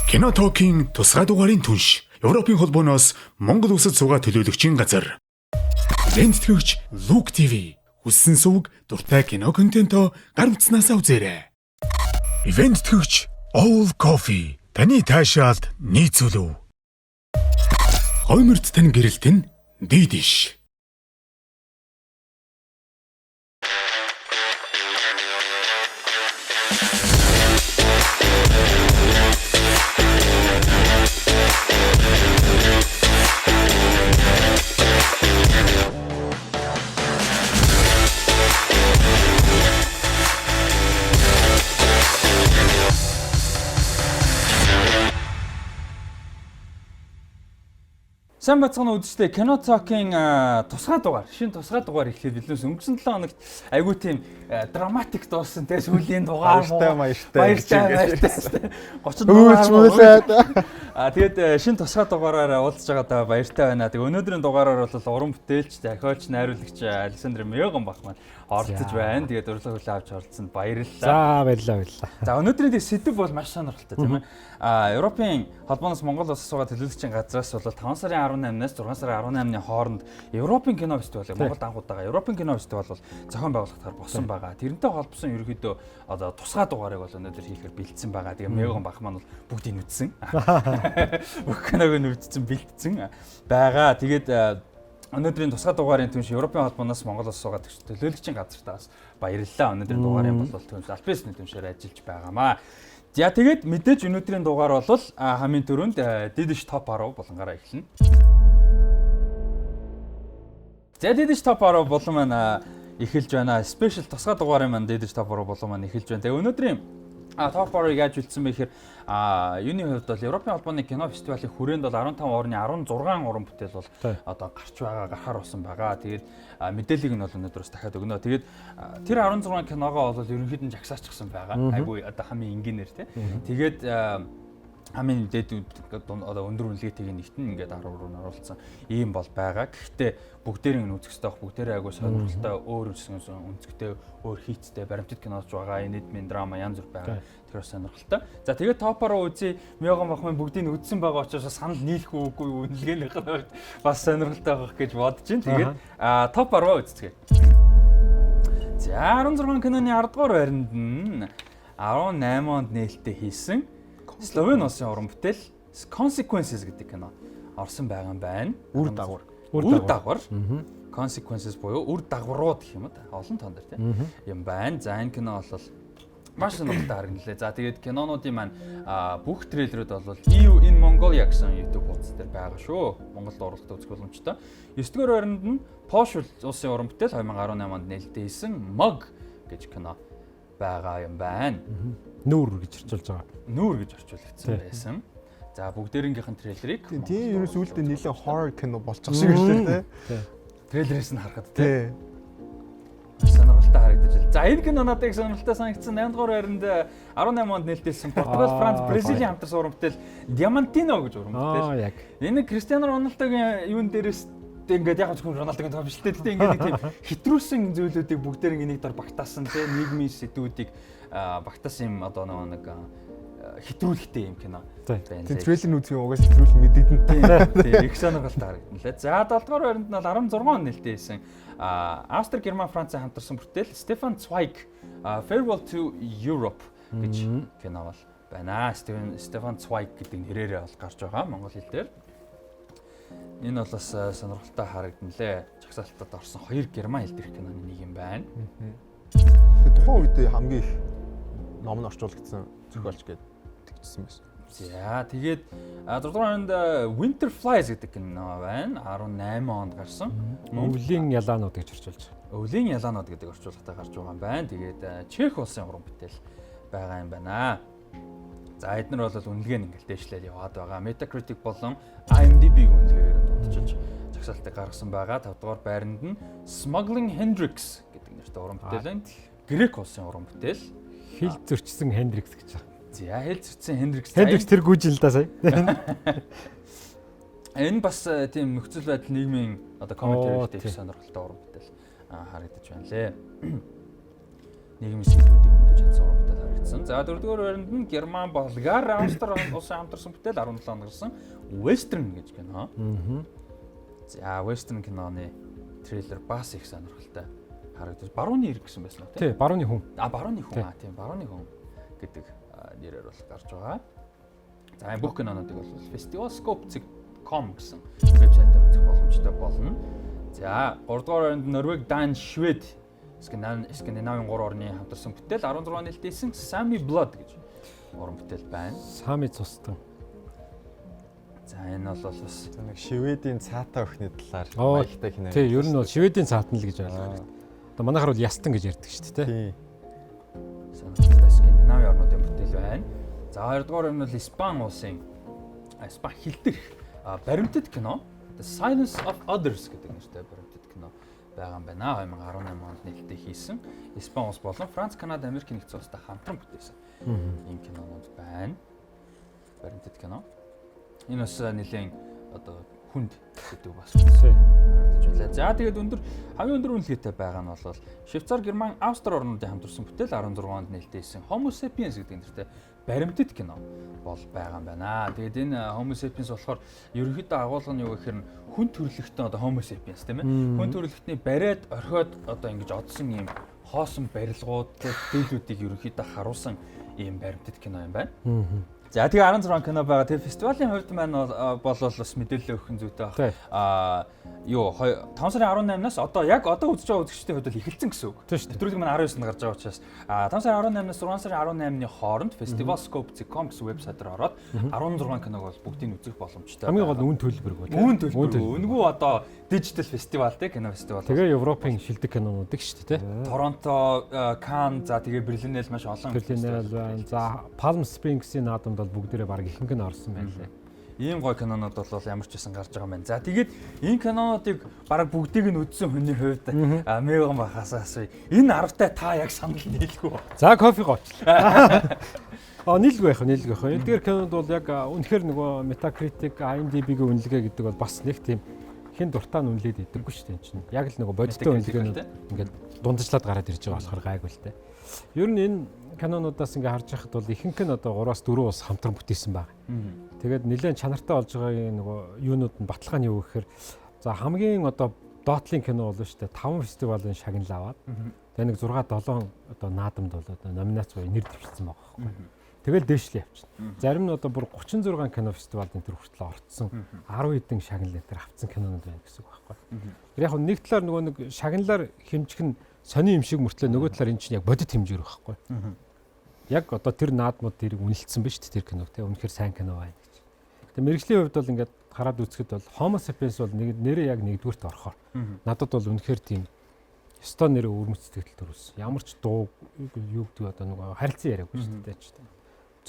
Кино Talk-н Тусгай Дугаарын түнш. Европын Холбооноос Монгол Улсад суугаа Төлөөлөгчийн газар. Лентгч Look TV. Хүссэн сувг дуртай кино контентоо гар утснаас үзээрэй. Ивент төгч All Coffee. Таны таашаалд нийцүүлв. Хойморт тань гэрэлт нь дийдиш. Сайн бацхан үзэгчдээ Кино Talk-н тусгай дугаар, шинэ тусгай дугаар эхлэхэд билүүс өнгөрсөн 7 хоногт айгүй тийм драматик дууссан те сүүлийн дугаар баяртай 30 дугаар тэгээд шинэ тусгай дугаараар уулзж байгаадаа баяртай байна. Тэгээд өнөөдрийн дугаараар бол уран бүтээлч, зохиолч, найруулагч Александр Мёган бах маань оролцож байна. Тэгээд урилга хүлээ авч оролцсонд баярлалаа. За баярлалаа. За өнөөдрийн сэдв бол маш сонирхолтой тийм ээ. Европын Холбооноос Монгол Улсад суугаа Төлөөлөгчийн газраас бол 5 сарын 18-наас 6 сарын 18-ны хооронд Европын кино фестивалыг Монголд анх удаага Европын кино фестивал бол зохион байгуулалтаар болсон байгаа. Тэрнтэй холбосон ерөөхдөө одоо тусгай дугаарыг бол өнөөдөр хийхээр бэлдсэн байгаа. Тэгээ Мёган бах маань бол бүгдийг үзсэн. Бүх киног нь үзсэн, бэлдсэн байгаа. Тэгээд өнөөдрийн тусгай дугаарын түнш Европын Холбооноос Монгол Улсад суугаа Төлөөлөгчийн газартаас баярлалаа. Өнөөдрийн дугаарын бол түнш албан түншээр ажиллаж байгаамаа. За тэгээд мэдээж өнөөдрийн дугаар бол хамгийн түрүүнд дидиш топ 10 болонгаараа эхэлнэ. За дидиш топ 10 болон маань эхэлж байна. Спешиал тусгай дугаарын маань дидиш топ 10 болон маань эхэлж байна. Тэгээ өнөөдрийн топ 10-ыг яаж үлдсэн бэ гэхээр юуны хувьд бол Европын холбооны кино фестивалийн хүрээнд бол 15 орны 16 уран бүтээл бол одоо гарч байгаа, гарахаар болсон байгаа. Тэгээд мэдээллийг нь бол өнөөдрөөс дахиад өгнө. Тэгээд тэр 16 киногоо бол ерөнхийд нь жагсаачсан байгаа. Айгүй одоо хамгийн энгийнээр тий. Тэгээд хамгийн дээд одоо өндөр үнэлгээтэйг нэгтэн ингээд 10 руу оруулсан ийм бол байгаа. Гэхдээ бүгдээрээ нь үзэх хэрэгтэй байх. Бүгдээрээ айгүй сонирхолтой, өөр өнцгтэй, өөр хийцтэй, баримтат киноч байгаа. Энэдмийн драма янз бүр байгаа. Тэр сонирхолтой. За тэгээд топороо үзье. Мёган бахмын бүгдийг нь үзсэн байгаа учраас санал нийлэх үгүй үнэлгээнийх нь бас сонирхолтой байх гэж бодож байна. Тэгээд топ 10 үзцгээе. За 16 киноны 10 дугаар байранд нь 18 онд нээлттэй хийсэн Словен улсын уран бүтээл Consequences гэдэг кино орсон байгаа юм байна. Үр дагавар. Consequences буюу үр дагаврууд гэх юм да. Олон тоон дээр тийм юм байна. За энэ кино бол маш сонирхолтой харагналаа. За тэгээд кинонуудын маань бүх трейлерүүд бол EU in Mongolia гэсэн YouTube хуудас дээр байгаа шүү. Монголд оруулалтад үзэх боломжтой. 9-р байранд нь Польш улсын уран бүтээл 2018 онд нээлттэй хийсэн Mog гэж кино байгаа юм байна. Нүүр гэж орчуулж байгаа. Нүүр гэж орчуулагдсан байсан. За бүгдээрийнх нь трейлерыг тийм ерөөс үлдээ нэлээд horror кино болчих шиг байлээ тий. Трейлерээс нь харахад тий. Сонирхолтой харагдаж байна. За энэ кино надад их сонирхолтой санагдсан. 8-р байранд 18 онд нээлттэйсэн Португал, Франц, Бразилийн хамтарсан уран бүтээл Diamantino гэж уран бүтээл. Энэ Кристиано Роналдогийн юун дээрээс ингээд яг зөвхөн Роналдогийн томшилтэй. Гэхдээ ингээд нэг тийм хитрүүлсэн зүйлүүдийг бүгдээр нэг дор багтаасан тий нийгмийн сэдвүүдийг багтаасан юм одоо нэг хитрүүлэгтэй юм кино байна. Тийм трейлер нь үзэх юм угаас хитрүүл мэдэгдэн. Тийм их сонирхолтой харагдлаа. За 7-р байранд нь 16 он нээлттэй хийсэн Австри, Герман, Францын хамтарсан бүтээл Stefan Zweig Farewell to Europe гэж кино бол байна. Stefan Zweig гэдэг нэрээрээ бол гарч байгаа монгол хэл дээр. Энэ бол бас сонирхолтой харагдлаа. Жагсаалтад орсон 2 герман хэл дээрх киноны нэг юм байна. Тухайн үед хамгийн их ном нь орчуулагдсан зохиолч гэдэг тэгжсэн байсан. За тэгээд 6-р байранд Winter Flies гэдэг кино байна. 18 онд гарсан. Өвлийн ялаанууд гэж орчуулж байгаа. Өвлийн ялаанууд гэдэг орчуулгатай гарч байгаа юм байна. Тэгээд Чех улсын уран бүтээл байгаа юм байна. За эдгээр бол үнэлгээ нь ингээл дээшлээд яваад байгаа. Metacritic болон IMDb-ийн үнэлгээгээр дутчихж жагсаалтыг гаргасан байгаа. 5-р байранд нь Smuggling Hendrix гэдэг нэртэй уран бүтээл байна. Грек улсын уран бүтээл. Хил зөрчсөн Hendrix гэж байна. За хил зөрчсөн Hendrix. Hendrix тэр гүйжил л да сая. Энэ бас тийм нөхцөл байдал нийгмийн одоо комментаритэй их сонирхолтой уран бүтээл харагдаж байна лээ. нийгмийн сэдвүүдийг хөндөж чадсан уран бүтээл харагдсан. За дөрөвдүгээр байранд нь Герман, Болгар, Австри улсын хамтарсан бүтээл 17 он гарсан Western гэж кино. За Western киноны трейлер бас их сонирхолтой харагдаж барууны ирэг гэсэн байсан уу тий? Барууны хүн. Барууны хүн. Тийм, барууны хүн гэдэг нэрээр бол гарч байгаа. За энэ бүх кинонуудыг бол festivalscope.com гэсэн вебсайтаар үзэх боломжтой болно. За 3 дугаар байранд Норвеги, Дани, Швед Скандинавын 3 орны хамтарсан бүтээл 16 нээлттэйсэн Sami Blood гэж уран бүтээл байна. Сами цустан. За энэ бол бас нэг Шведийн цаатаа өхний талаар маягтай кино. Тий, ер нь бол Шведийн цаатан л гэж ойлгоо. Одоо манайхаар бол ястан гэж ярьдаг шүү дээ, тий. Сонирхолтой Скандинавын орнуудын бүтээл байна. За 2 дугаар нь бол Испани улсын Испани хэл дээрх баримтат кино The Silence of Others гэдэг нэртэй баримтат кино байгаа юм байна. 2018 онд нээлттэй хийсэн. Испани улс болон Франц, Канада, Америк нэгдсэн улстай хамтран бүтээсэн. Ийм кинонууд байна. Баримтат кино. Энэ бас нэлээд одоо хүнд гэдэг бас харагдаж байна. За тэгээд хамгийн өндөр үнэлгээтэй байгаа нь бол Швейцар, Герман, Австри орнуудын хамтарсан бүтээл 16 онд нээлттэйсэн Homo sapiens гэдэг нэртэй баримтат кино бол байгаа юм байна. Тэгээд энэ Homo sapiens болохоор ерөнхийдөө агуулга нь юу гэхээр хүн төрөлхтөн одоо Homo sapiens тийм ээ. Хүн төрөлхтний бариад орхиод одоо ингэж одсон ийм хоосон барилгууд дэлгүүдийг ерөнхийдөө харуулсан ийм баримтат кино юм байна. За тэгээ 16 кино байгаа. Тэгээ фестивалийн хувьд маань бол бас мэдээлэл өгөх нь зүйтэй байна. 5 сарын 18-наас одоо үзэж байгаа үзэгчдийн хувьд бол эхэлсэн гэсэн үг. Нэвтрүүлэг маань 19-нд гарч байгаа учраас 5 сарын 18-наас 6 сарын 18-ны хооронд festivalscope.com гэсэн вебсайтаар ороод 16 киног бол бүгдийг үзэх боломжтой. Хамгийн гол үн төлбөр бол. Үн төлбөр. Үнгүү одоо дижитал фестивал те кино фестивал. Тэгээ Европын шилдэг кинонуудыг шүү дээ, те. Торонто, Кан, за тэгээ Берлинэл маш олон Берлинэл байна. За Palm Springs-ийн наадамд бол бүгдээрээ баг ихэнх нь орсон байна лээ. Ийм гой кинонууд бол ямар ч байсан гарч байгаа юм байна. За тэгээд энэ кинонуудыг баг бүгдийг нь үзсэн хүний хувьд меган бахасаа асууя. Энэ 10-тай та яг санал нийлгүй. За кофе gooчлаа. Нийлгүй байх. Эдгээр кинонд бол яг үнэхээр нөгөө Metacritic, IMDb-гийн үнэлгээ гэдэг бол бас нэг тийм хэн дуртай нь үнэлээд идэггүй шүү дээ энэ чинь. Яг л нөгөө бодиттой үнэлгээнүүд ингээд дундажлаад гараад ирж байгаа болохоор гайгүй л дээ. Ер нь энэ кинонуудаас ингээ харж байхад бол ихэнх нь одоо 3-аас 4 ус хамтран бүтээсэн баг. Тэгээд нэлээд чанартай болж байгаа нөгөө юунууд нь баталгаа нь юу гэхээр за хамгийн одоо доотлын кино болно шүү дээ. 5 фестивалийн шагнал аваад тэгээд нэг 6-7 одоо наадамд бол одоо номинац буюу нэр дэвшилсэн байгаа байхгүй. Тэгэл дээшлээ явчихна. Зарим нь одоо бүр 36 кино фестивалд энэ төр хүртэл орцсон 10 хэдэн шагнал энэ авцсан кинонууд байна гэсэн үг байхгүй. Тэр яг нэг талаар нөгөө нэг шагналаар хэмжих нь сони юм шиг мөртлөө нөгөө талаар эн чинь яг бодит хэмжээр байхгүй. Яг одоо тэр наадмууд тэрийг үнэлсэн ба шүү дээ тэр киног те үнэхээр сайн кино байна гэж. Тэгээ мэрэгжлийн хувьд бол ингээд хараад үзэхэд бол Homo sapiens бол нэрээ яг нэгдүгüрт орохоор надад бол үнэхээр тийм ёстой нэрээ өрмөцтгөл төрүүлсэн. Ямар ч дуу юу гэдэг одоо нөгөө харилцан яриаггүй шүү дээ ч.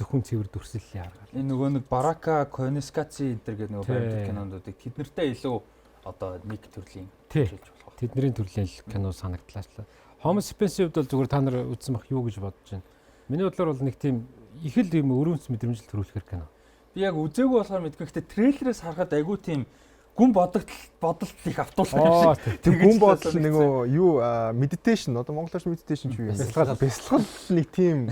Зөвхөн цэвэр дүрслэлийн аргаар. Энэ нөгөө нэг Барака, Конискаци энэ гэдэг нөгөө баримтат кинонуудыг тэд нартай илүү одоо нэг төрлийн хэлж болох. Тэдний төрлийн кино санагдлаа. Homo sapiens-ийн хувьд бол зүгээр та нар үзсэн бах юу гэж бодож байна? Миний бодлоор бол нэг тийм их л юм өрөөс мэдрэмжил төрүүлэхэр кино. Би яг үзээгүй болохоор мэдгүй гэхдээ трейлерээс харахад айгүй тийм гүн бодолт их автуулсан юм шиг. Тэр гүн бодол нөгөө юу meditation одоо монголоор meditation ч юу юм. Бясалгал нэг тийм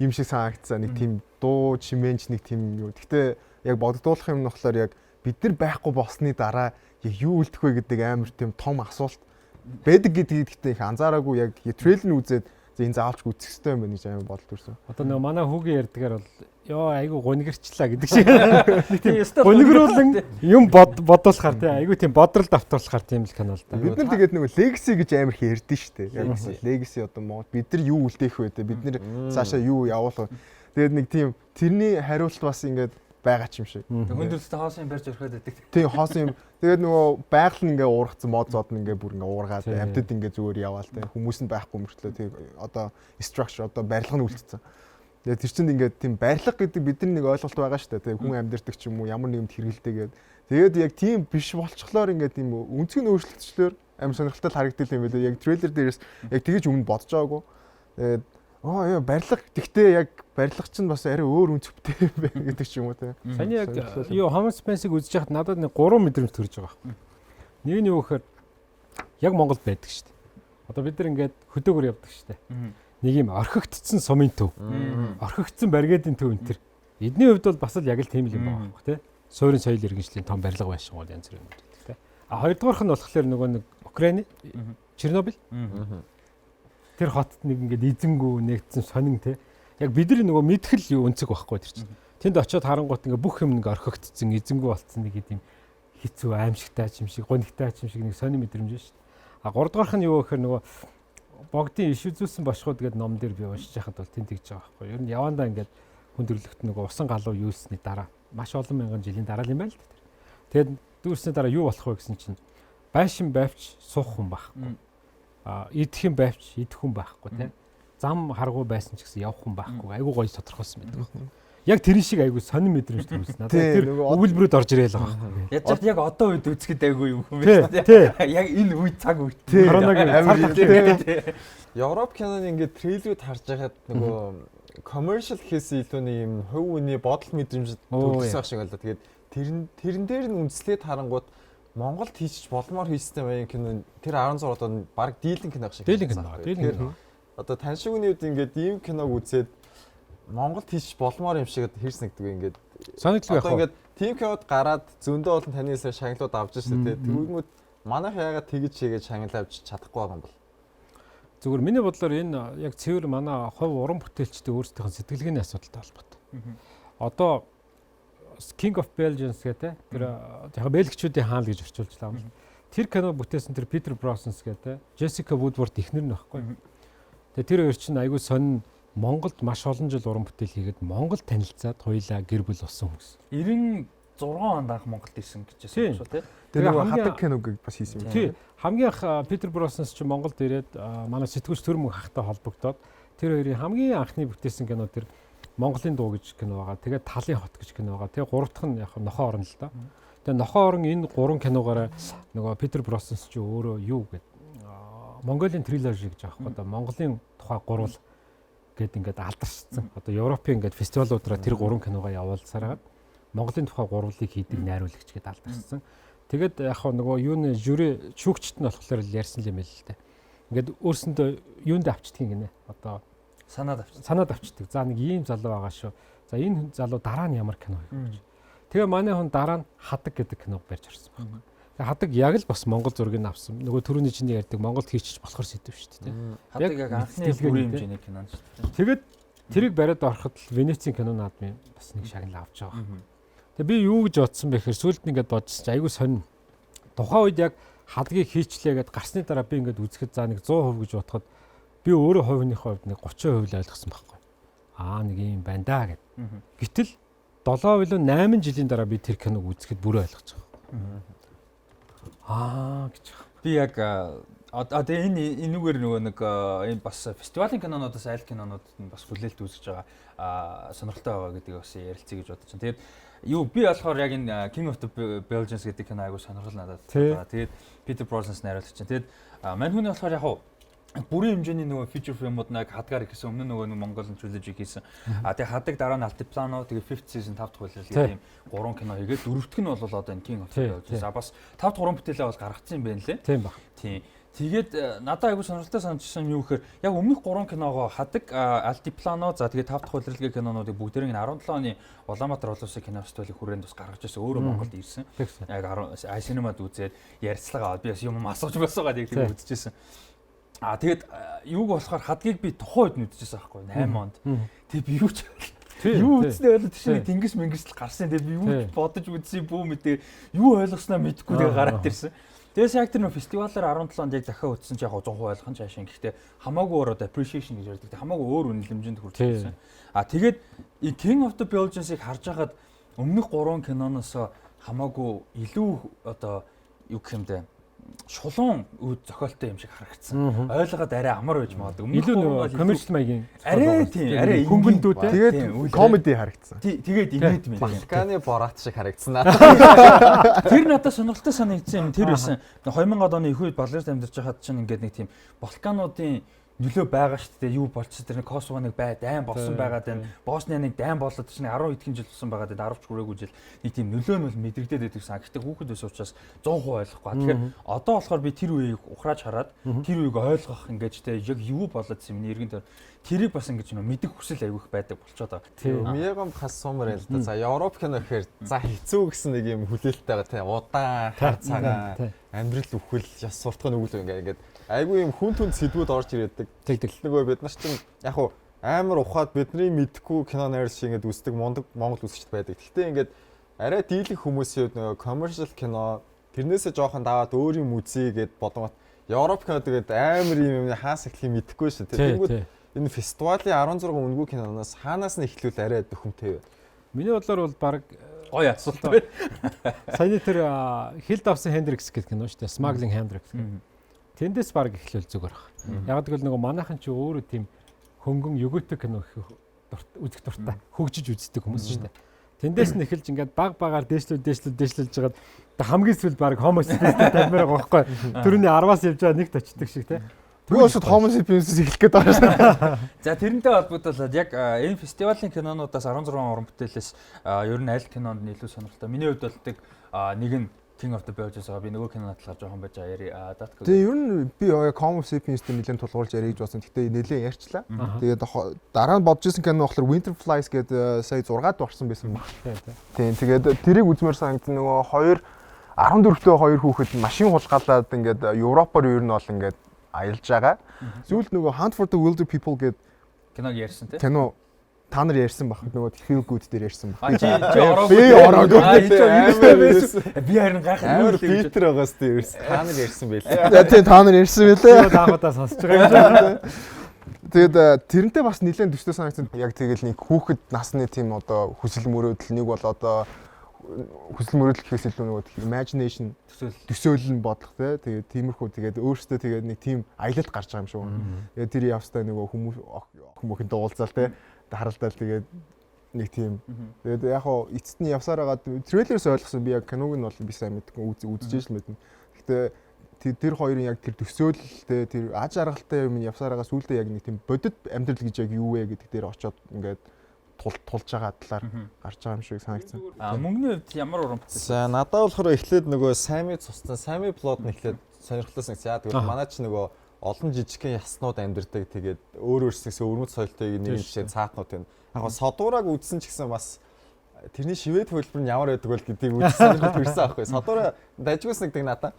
юм шиг санагдсан. Нэг тийм дуу чимээнч нэг тийм юу. Гэхдээ яг бодогдуулах юм нь болохоор яг бид нар байхгүй болсны дараа яг юу үлдэх вэ гэдэг амар тийм том асуулт байдаг гэдгийг гэхдээ их анзаараагүй яг трейлер нь үзээд энэ заавалч үзэх хэрэгтэй юм байна гэж амар бодол төрсөн. Одоо нөгөө манай хүүгийн ярьдгаар бол ёо айгу гунигэрчлаа гэдэг шиг. Гунигруулан юм бодуулахаар тий айгу тийм бодрол давтуулахаар тийм л кино л да. Бид нар тэгээд нөгөө legacy гэж амар их ярьдэн штэ. Яг legacy одоо Монгол бид нар юу үлдээх вэ те бид нар цаашаа юу явуулах. Тэгээд нэг тийм тэрний хариулт бас ингээд байгаа ч юм шиг. Хүндрэлтэй хоосон юм барьж өрхөд байдаг. Тийм хоосон юм. Тэгээд нөгөө байгаль нь ингээ уургацсан мод зод нь ингээ бүр ингээ уургаад амьтад ингээ зүгээр яваал те хүмүүс нь байхгүй мөртлөө тийм одоо structure одоо барилга нь үлдсэн. Тэгээд тэр чинь ингээ тийм барилга гэдэг бидний нэг ойлголт байгаа шүү дээ. Хүн амьдэрдэг ч юм уу ямар нэгэмд хэрэгэлдэг. Тэгээд яг тийм биш болчихлоор ингээ тийм өнцөг нь өөрчлөгдчлөөр амар сонирхолтой харагддаг юм байна. Яг трейлер дээрээс яг тэгэж өмнө бодож байгаагүй. Тэгээд яа барилга тэгтээ яг барилга чинь бас арай өөр өнцгтэй байна гэдэг ч юм уу те. Саний яг юу Homo sapiens-ыг үзэж хахад надад нэг 3 мэдрэмж төрж байгаа байхгүй. Нэг нь юу гэхээр яг Монголд байдаг шүү дээ. Одоо бид нар ингээд хөдөөгөр явдаг шүү дээ. нэг юм орхигдсон сумын төв. Орхигдсон баригдын төв энэ төр. Эдний хувьд бол бас л яг л тийм л юм байна байхгүй тий. Суурин соёл иргэншлийн том барилга байшин бол янз бүрийн юм тий. А хоёрдугаарх нь болохоор нөгөө нэг Украины Чернобыль. Тэр хотод нэг ингээд эзэнгүү нэгдсэн сонин тий. Яг бидний нөгөө мэдхэл юу өнцөг байхгүй тэр чинь. Тэнд очиод харангуут ингээ бүх юм нэг орхигдсон, эзэнгүү болцсон нэг юм хэцүү аимшигтай юм шиг, гонигтай юм шиг нэг сонин мэдрэмж шүү дээ. А гуравдугаарх нь юу гэхээр нөгөө богдын иш үзүүлсэн бошгууд гэдэг ном дээр би уншиж байхад бол тэнд тэгж байгаа байхгүй. Ер нь явандаа ингээд хүндрэлт нөгөө усан галуу юусны дараа маш олон мянган жилийн дараа юм байна л да. Тэгээд дүүрсний дараа юу болох вэ гэсэн чинь байшин байвч суух хүн байхгүй. А идэх юм байвч идэх хүн байхгүй тий. Зам харгуу байсан ч гэсэн явах хүн байхгүй. Айгуу гоё тодорхойлсон байдаг байхгүй. Яг тэр шиг айгуу сонин мэдрэмж төрүүлсэн. Надад тэр өгүүлбэрүүд орж ирэл байгаа байхгүй. Яаж яг одоо үед үзэхэд айгуу юм хүн байна тий. Яг энэ үе цаг үед. Коронавигийн Европ киноны ингээд трейлерүүд харж байхад нөгөө commercial хийсэн илүүний юм хувь хүний бодол мэдрэмж төрүүлсэн шиг байлаа. Тэгээд тэрэн дээр нь үндэслээд харангууд Монголд хийчих болмоор хийстэй баян кино тэр 16 он баг дийлэн кино шиг. Дийлэн кино. Одоо тань шиг үний үед ингээд ийм киног үзээд Монголд хийчих болмоор юм шиг хийсэн гэдэг ингээд санагддаг яг. Ингээд тим кинод гараад зөндөө олон таньяасаа шагналууд авч ирсэн те. Тэгвэл манайх яагаад тэгж хийгээд шагнал авч чадахгүй байгаа юм бол. Зүгээр миний бодлоор энэ яг цэвэр манай хувь уран бүтээлчдийн өөрсдийнх нь сэтгэлгээний асуудалтай холбоотой. Одоо King of Belgians гэдэг тэр яг Бельгичүүдийн хаан гэж орчуулж байгаа юм. Тэр кино бүтээсэн тэр Peter Brosens гэдэг Jessica Woodward ихнэр нь байхгүй. Тэгээ тэр хоёр чинь айгүй сонин Монголд маш олон жил уран бүтээл хийгээд Монгол танилцаад хоёлаа гэр бүл болсон хүмүүс. 96 онд анх Монголд ирсэн гэж байсан шүү тий. Тэр нөгөө хатаг киног бас хийсэн юм. Тий. Хамгийн анх Peter Brosens чинь Монголд ирээд манай сэтгүүлч Төрмөн хахтай холбогдоод тэр хоёрын хамгийн анхны бүтээсэн кино тэр Монголын дуу гэж кино байгаа. Тэгээд Талын хот гэж кино байгаа. Тэгээ гурав дахь нь яг нохоо орно л да. Тэгээ нохоо орон энэ гурван киногаараа нөгөө Peter Brosens чи өөрөө юу гэдэг Монголын триложи гэж аахгүй одоо Монголын тухай гурвал гэд ингээд алдаршсан. Одоо Европын ингээд фестивалуудаараа тэр гурван киногоо явуулсараад Монголын тухай гурвлыг хийдэг найруулагч гэд алдаршсан. Тэгээд яг нөгөө юуны жюри шүүгчт нь болохоор ярьсан юм байл л дээ. Ингээд өөрсөндөө юунд авчдаг юм гинэ. Одоо санаад авчдаг. За нэг ийм залуу байгаа шүү. За энэ залуу дараа нь ямар кино хийх гэж. Тэгээ манай хүн дараа нь хадаг гэдэг киног барьж орсон байна. Тэгээ хадаг яг л бас Монгол зургийг авсан. Нөгөө түрүүний чиний ярьдаг Монголд хийчих болохоор сэдв шүү дээ. Хадаг яг анхны бүрийн хэмжээний кино шүү дээ. Тэгээд тэрийг бариад ороход л Венецийн кино наадмын бас нэг шагнал авч байгаа. Тэгээ би юу гэж бодсон бэ гэхээр сүүлд нь ингээд бодсон чи айгүй сонин. Тухайн үед яг хадгийг хийчлээгээд гарсны дараа би ингээд үзэхэд за нэг 100% гэж бодоход би өөрөө хувийнхоо хувьд нэг 30% л ойлгосон байхгүй. Нэг юм байна да гэд. Гэтэл 7 билүү 8 жилийн дараа би тэр киног үзэхэд бүрээ ойлгож байгаа. Гэж. Би яг одоо энэгээр нөгөө нэг энэ бас фестивалийн кинонуудаас аль кинонууд нь бас хүлээлт үүсгэж байгаа сонирхолтой байгаа гэдгийг бас ярилцъя гэж бодож байна. Тэгээд би болохоор яг энэ King of the Belgians гэдэг кино айгуу сонирхол надад байна. Тэгээд Peter Brosens найруулагч чинь. Тэгээд мань хүний болохоор яг бүрийн хэмжээний нөгөө feature film-ууд нэг хадгаар ихсэн өмнө нөгөө Mongolan trilogy хийсэн. Тэгээ хадаг дараа нь Altiplano тэгээ 5th season 5 дахь хуулиар гэдэг ийм 3 кино хийгээд дөрөвдөг нь бол одоо энэ King of the Belgians. Бас 5 дахь 3 бүтээлээ бол гаргацсан юм байна лээ. Тийм баг. Тийм. Тэгээд надад айгуу сонирхолтой санагдсан юу гэхээр яг өмнөх 3 киногоо хадаг Altiplano за тэгээ 5 дахь хуулирлгийн кинонуудыг бүгдээрийг 17 оны Улаанбаатар улсын кино фестивалийн хүрээнд бас гаргаж ирсэн. Өөрөө Монголд ирсэн. Яг cinema-д үзээд ярилцлага аваад би бас юм асууж байсаагаад яг тийм үзчихсэн. Тэгээд юуг болохоор хадгийг би тухайн үед мэдчихсэн байхгүй 8 онд. Тэгээ би юу ч юу үзнэ ойлоо тийш тэнгис мэнгисэл гарсан. Тэгээ би юу бодож үзсэн бүү мэдээ юу ойлгосноо мэдэхгүй тэгээ гараад ирсэн. Тэгээс яг тэр нөө фестивалаар 17 онд яг дахиад үзсэн чи яг 100% ойлгох нь цаашаа. Гэхдээ хамаагүй өөр одоо appreciation гэж ярьдаг. Хамаагүй өөр үнэлэмжинд хүрчихсэн. Тэгээд King of the Belgians-ыг харж байхад өмнөх 3 киноноос хамаагүй илүү одоо юу гэх юм бэ? Шулуун үд зохиолтой юм шиг харагдсан. Ойлгоод арай амар байж магадгүй. Илүү нөгөө commercial маягийн арай хөнгөндөө тэгээд comedy харагдсан. Тэгээд инээд мэд. Балканы борат шиг харагдсан. Тэр надад сонирхолтой санагдсан юм тэр байсан. 2000-ад оны их үед Балгарт амьдарч байхад чинь ингээд нэг тийм Балкануудын нөлөө байгаа шүү дээ. Юу болчихсон тэр нэг Косово нэг дайм болсон байгаад байна. Босны нэг дайм болоод чинь 10 хэдхэн жил болсон байгаад 10 ч хүрээгүй жил нэг тийм нөлөө нь бол мэдрэгдээд байдаг сан. Гэхдээ хүүхэд байсан учраас 100% ойлгохгүй. Тэгэхээр одоо болохоор би тэр үеийг ухрааж хараад тэр үеийг ойлгох ингэж те яг юу болоод юм нэргэн тэрийг бас ингэж мэдэх хүсэл аявих байдаг болчиход байгаа. Тийм. Мягам хас сумар ял та. За Европ кино гэхээр за хэцүү гэсэн нэг юм хүлээлттэй байгаа те. Удаан, хар цагаан, амьдрал үхэл, яс суртахын өгөл ингээд айгүй юм хүн түнд сэдвүүд орж ирээдэг. Тэгтэл нөгөө бид нар чинь яг хуу амар ухаад бидний мэдхгүй кино найруулагч шиг ингээд үздэг мундаг монгол үзэгчд байдаг. Гэхдээ ингээд арай дийлэх хүмүүсийн нөгөө commercial кино тэрнээсээ жоохон даваад өөр юм үзье гэд бодгоо. Европ кино тэгээд амар юм хаас эхлэхийг мэдэхгүй шүү. Тэгэнгүүт энэ фестивалийн 16 үнэгүй киноноос хаанаас нь эхлүүл арай дөхөмтэй вэ? Миний бодлоор бол баг гоё асуулт байна. Саяны тэр Хилд авсан Хендрикс гэх кино шүү дээ. Smuggling Hendrix. Тэндээс баг эхлүүл зүгээр баг. Яг гэвэл нөгөө манайхан чи өөрөө тийм хөнгөн өгөөтэй кино үзэх дуртай хөгжиж үздэг хүмүүс шүү дээ. Тэндээс нь эхэлж ингээд баг багаар дээшлүүлж жагаад хамгийн сүүл баг homosexual тамираа гохгүй. Төрөний 10-аас явж байгаа нэгт очдөг шиг те. Түүнээс homosexual эхлэх гээд байгаа шүү. За тэрнтэй холбогдуулаад яг энэ фестивалийн кинонуудаас 16 уран бүтээлээс ер нь аль кинонд нь илүү сонирхолтой. Миний хувьд бол нэг нь King of the Birds байгаа. Би нөгөө кинонод талаар жоохон байж яриа. Тэгээ ер нь би Homo sapiens-тэй нэлээд тулгуурлаж ярих гэж болсон. Гэхдээ нэлээд ярьчлаа. Тэгээд дараа нь бодож исэн кино болохоор Winter Flies гэдэг сая 6-д орсон байсан баг. Тийм. Тэгээд тэрийг үзмээр санагдсан нөгөө 14-т 2 хүүхэд машин хулгайлаад ингээд Европоор ер нь бол ингээд аялж байгаа. Сүүлд нөгөө Hunt for the Wilder People гэдэг киног ярьсан тийм. Кино та нар ярьсан баг. Нөгөө Feel Good дээр ярьсан баг. Чи ороогүй. Би ороогүй. Би харин гайхаад амар фильтр байгаас дээр ярьсан. Та нар ярьсан байлээ. За тийм та нар ярьсан байлээ. Таахуудаа сонсож байгаа юм. Тэгээд тэрнтэй бас нэлээд төстэй санагдсан. Яг тэгэл нэг хүүхэд насны тийм одоо хүсэл мөрөөдөл нэг бол одоо хүсэл мөрөөдөл гэхээс илүү нөгөө imagination төсөөлөл нь бодлого те. Тэгээд тиймэрхүү тэгээд өөрөөсөө тэгээд нэг тийм аялалд гарч байгаа юм шүү. Тэгээд тэр явстаа нөгөө хүмүүс хүмүүхэнд уулзаал те. Харалдаал тэгээд нэг тийм. Тэгээд яг хоо эцэст нь явсаар байгаа трейлерээс ойлгосон би яг киног нь бол би сайн мэдгүй үзэж л мэднэ. Гэхдээ тэр хоёрын яг тэр төсөөлөлтэй тэр аж аргалтай юм явсаар байгаа сүулдэ яг нэг тийм бодит амьдрал гэж яг юу вэ гэдэг дээр очиод ингээд тулж байгаа талаар гарч байгаа юм шиг санагдсан. Мөнгөний хувьд ямар уран бүтээл? За надад болохоор эхлээд нөгөө Сами цуссан Сами плот нь эхлээд сонирхолтой санагдсан. Яа тэгвэл манай ч нөгөө олон жижигхэн яснууд амьдэрдэг. Тэгээд өөр өөрснөөс өвөрмөц соёлтой нэг жишээ цаатнууд байна. Яг содуураг үзсэн ч гэсэн бас тэрний шивэд хөлбөр нь ямар байдаг вэ гэдгийг үзсэн сонирхол төрсэн аахгүй. Содуураа дажгуус нэгдэг надаа.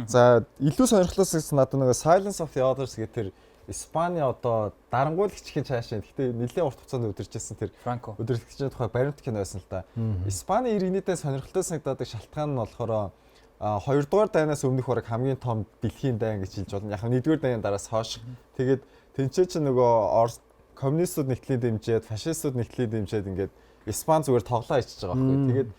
За илүү сонирхолтой санагдсан надад нөгөө Silence of the Others гэх тэр Испани одоо дарангуулагчийн цаашаа. Гэхдээ нэлээд урт хугацаанд өдөржсэн тэр өдөржлөгчийн тухай баримт кино байсан л да. Испани иргэнийдээ сонирхолтой санагдаад шалтгаан нь болохоор 2 дугаар дайнаас өмнөх бараг хамгийн том дэлхийн дайн гэж хэлж болно. Яг нь 1-р дайны дараас хойш. Тэгээд тэнцээ чи нөгөө коммунистууд нэгтлийн дэмжээд, фашистууд нэгтлийн дэмжээд ингээд Испани зүгээр тоглоо ичиж байгаа байхгүй. Тэгээд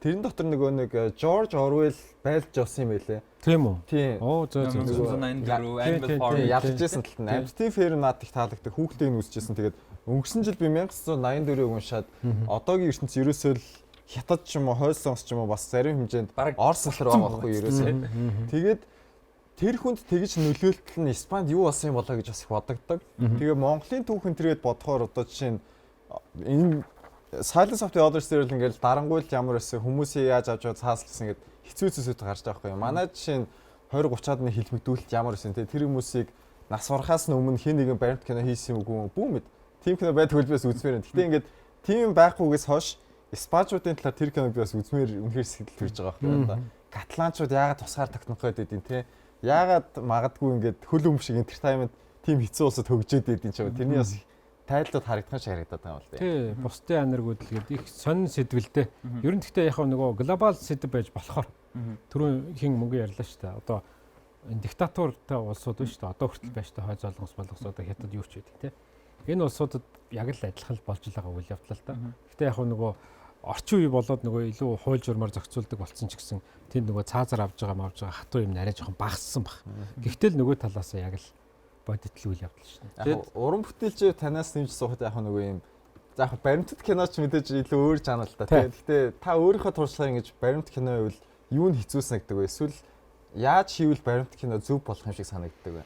тэрэн дотор нөгөө нэг Жорж Орвел байлж явсан юм байлээ. Тийм үү? Тийм. Оо зөө зөө. 1984 Animal Farm ялжсэн талд нь амттын ферм надад их таалагддаг. Хүүхдийг нь үзчихсэн. Тэгээд өнгөрсөн жил би 1984-ийг уншаад одоогийн ертөнц ерөөсөө л хятад ч юм уу, хойд сонгос ч юм уу бас зарим хэмжээнд Орос хэлээр байгаа байхгүй ерөөсөө. Тэгээд тэр хүнд тэгж нөлөөлтөл нь Испанд юу болсон юм болоо гэж бас их бодогддог. Тэгээ Монголын түүхэн тэргээд бодохоор одоо жишээ нь энэ Silence of the Others дээр л ингээл дарангуйлт ямар байсан хүмүүсийг яаж авч яваад цааслсан гэд хэцүү зүйлсүүд гарч байгаа байхгүй юу. Манай жишээ нь 20-30-аад оны хэлмэгдүүлэлт ямар байсан те тэр хүмүүсийг нас урахаас өмнө хэн нэгэн баримт кино хийсэн үгүй бүү мэд. Тим кино байдаг хөлбөөс үзмээр. Гэхдээ ингээд тим байхгүйгээс хойш Испанчуудын талаар тэр киног бас үзмээр үнэхээр сэтгэл төрж байгаа байхгүй юу. Каталанчууд яагаад тусгаар тогтнох гээд байдیں۔ Те яагаад магадгүй ингээд хөл өмшиг entertainment тим хэцүү улсад хөгжөөд байдیں ч юм. Тэрний бас тайлбарт харагдах шиг харагдаад байгаа юм л дээ. Тий, бусдын анаргууд л их сонин сэдвэлтэй. Ер нь гэхдээ яг нөгөө глобал сэдв байж болохоор түрүүн хин мөнгө ярьлаа шүү дээ. Одоо энэ диктатуртай улсууд биш шүү дээ. Одоо хүртэл байж та хойд залгамс болгосоо хятад юу ч байдаг тий. Энэ улсуудад яг л адилхан болж байгаа үйл явдал л да. Гэхдээ яг нөгөө орчин үе болоод нөгөө илүү хууль журмаар зохицуулдаг болсон ч гэсэн тэнд нөгөө цаазар авж байгаа хатуу юм арай жоохон багассан баг. Гэхдээ л нөгөө талаас яг л бодитл үйл явдал шнэ. Тэгээд уран бүтээлч танаас нэмж суухад яг нөгөө юм за яг баримтат киноч мэдээж илүү өөр жанр л да. Гэхдээ та өөрийнхөө туршлагаар ингэж баримт кино байвал юу нь хэцүү санагддаг вэ? Эсвэл яаж хийвэл баримт кино зөв болох юм шиг санагддаг вэ?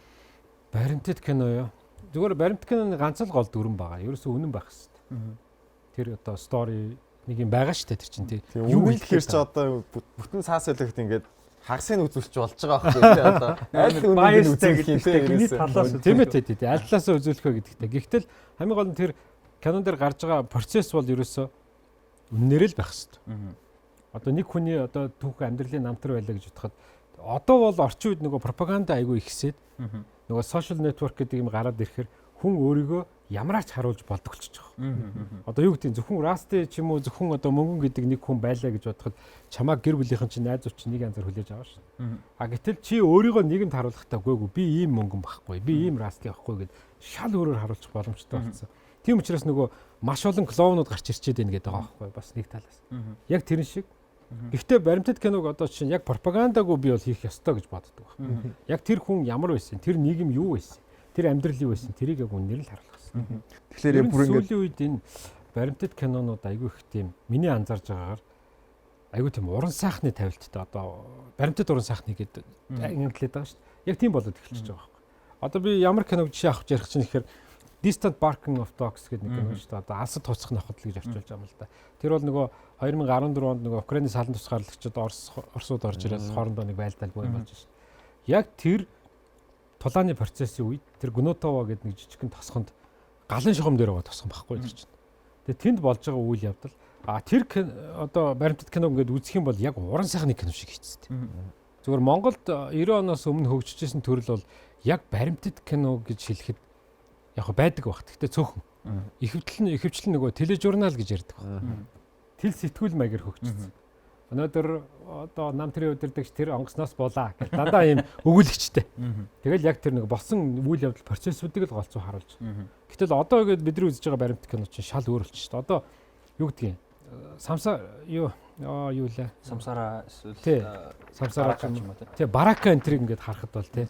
Баримтат кино юу? зүгээр баримт киноны ганц л гол дүрэн байгаа. Ерөөсөө үнэн байх хэрэгтэй. Тэр одоо стори нэг юм байгаа шүү дээ тэр чинь тий. Юу хэлэхээр ч одоо бүтэн цаас хэлэхэд ингээд хагасыг үзүүлч болж байгаа байхгүй тий одоо. Аль үннийг үзүүлэх юм те миний талаас тийм ээ тий. Аль талаасаа үзүүлэх вэ гэдэгтэй. Гэхдээ хамгийн гол нь тэр кинон дээр гарч байгаа процесс бол ерөөсөө үннээр л байх хэрэгтэй. Одоо нэг хүний одоо түүхэн амьдралын намтар байлаа гэж бодоход одоо бол орчин үед нөгөө пропаганда айгүй ихсээд нөгөө social network гэдэг юм гараад ирэхээр хүн өөрийгөө ямарч харуулж болдог болчихж байгаа. Одоо юу гэдэг зөвхөн расти ч юм уу зөвхөн одоо мөнгөн гэдэг нэг хүн байлаа гэж бодоход чамаа гэр бүлийнхэн чинь найзууд чинь нэг янзаар хүлээж аваа шин. А гэтэл чи өөрийгөө нийгэмд харуулахдаа гүйгүй би ийм мөнгөн байхгүй би ийм расти байхгүй гэд шал өөрөөр харуулчих боломжтой болсон. Тийм учраас нөгөө маш олон клоунууд гарч ирчээд байна гэдэг байгаа байхгүй бас нэг талаас. Яг тэрэн шиг. Гэхдээ баримтат киног одоо чинь яг пропагандаагүй би бол хийх ёстой гэж боддог байна. Яг тэр хүн ямар байсан, тэр нийгэм юу байсан, тэр амьдрал юу байсан, тэрийг яг үнээр л харуулах хэрэгтэй. Тэгэхээр бүр ингээд сүүлийн үед энэ баримтат кинонууд айгүй их тийм миний анзаарж байгаагаар айгүй тийм уран сайхны тавилттай одоо баримтат уран сайхны гэдэг ангиллаад байгаа шүү дээ. Яг тийм болоод эхэлчихэж байгаа байхгүй. Одоо би ямар киног жишээ авах ярих чинь гэхээр Distant Barking of Dogs гэдэг нэг кино шүү дээ. Одоо алсад туцах ноход л гэж орчуулж байгаа юм л да. Тэр бол нөгөө 2014 онд нөгөө Украины салан тусгаарлагчид Оросууд орж ирээд хоорондоо нэг байлдаал бой болж шээ. Яг тэр тулааны процессын үед тэр Гнотова гэдэг нэг жижигхэн тосхонд галын шугам дээр байгаа тосхон байхгүй тэр чинь. Тэгээ тэнд болж байгаа үйл явдал тэр одоо баримтат кино ингээд үзэх юм бол яг уран сайхны кино шиг хийцтэй. Зүгээр Монголд 90 оноос өмнө хөгжижсэн төрөл бол яг баримтат кино гэж хэлэхэд яг байдаг баг. Гэхдээ цөөхөн. Ихэвчлэн нөгөө тележурнал гэж ярьдаг баг. Тэл сэтгүүл маягаар хөгжсөн. Өнөөдөр одоо нам тэрийн удирдагч тэр онгоцноос булаа гэж дандаа ийм өгүүлэгчтэй. Тэгэл яг тэр нэг болсон үйл явдал процессуудыг л голцоо харуулж. Гэтэл одоо ингээд бидний үзэж байгаа баримт кино чинь шал өөр болчихсон. Одоо юу гэдгийг самсаа юу лээ. Самсараа эсвэл самсараа ч юм уу. Тий барака энтриг ингээд харахад бол тий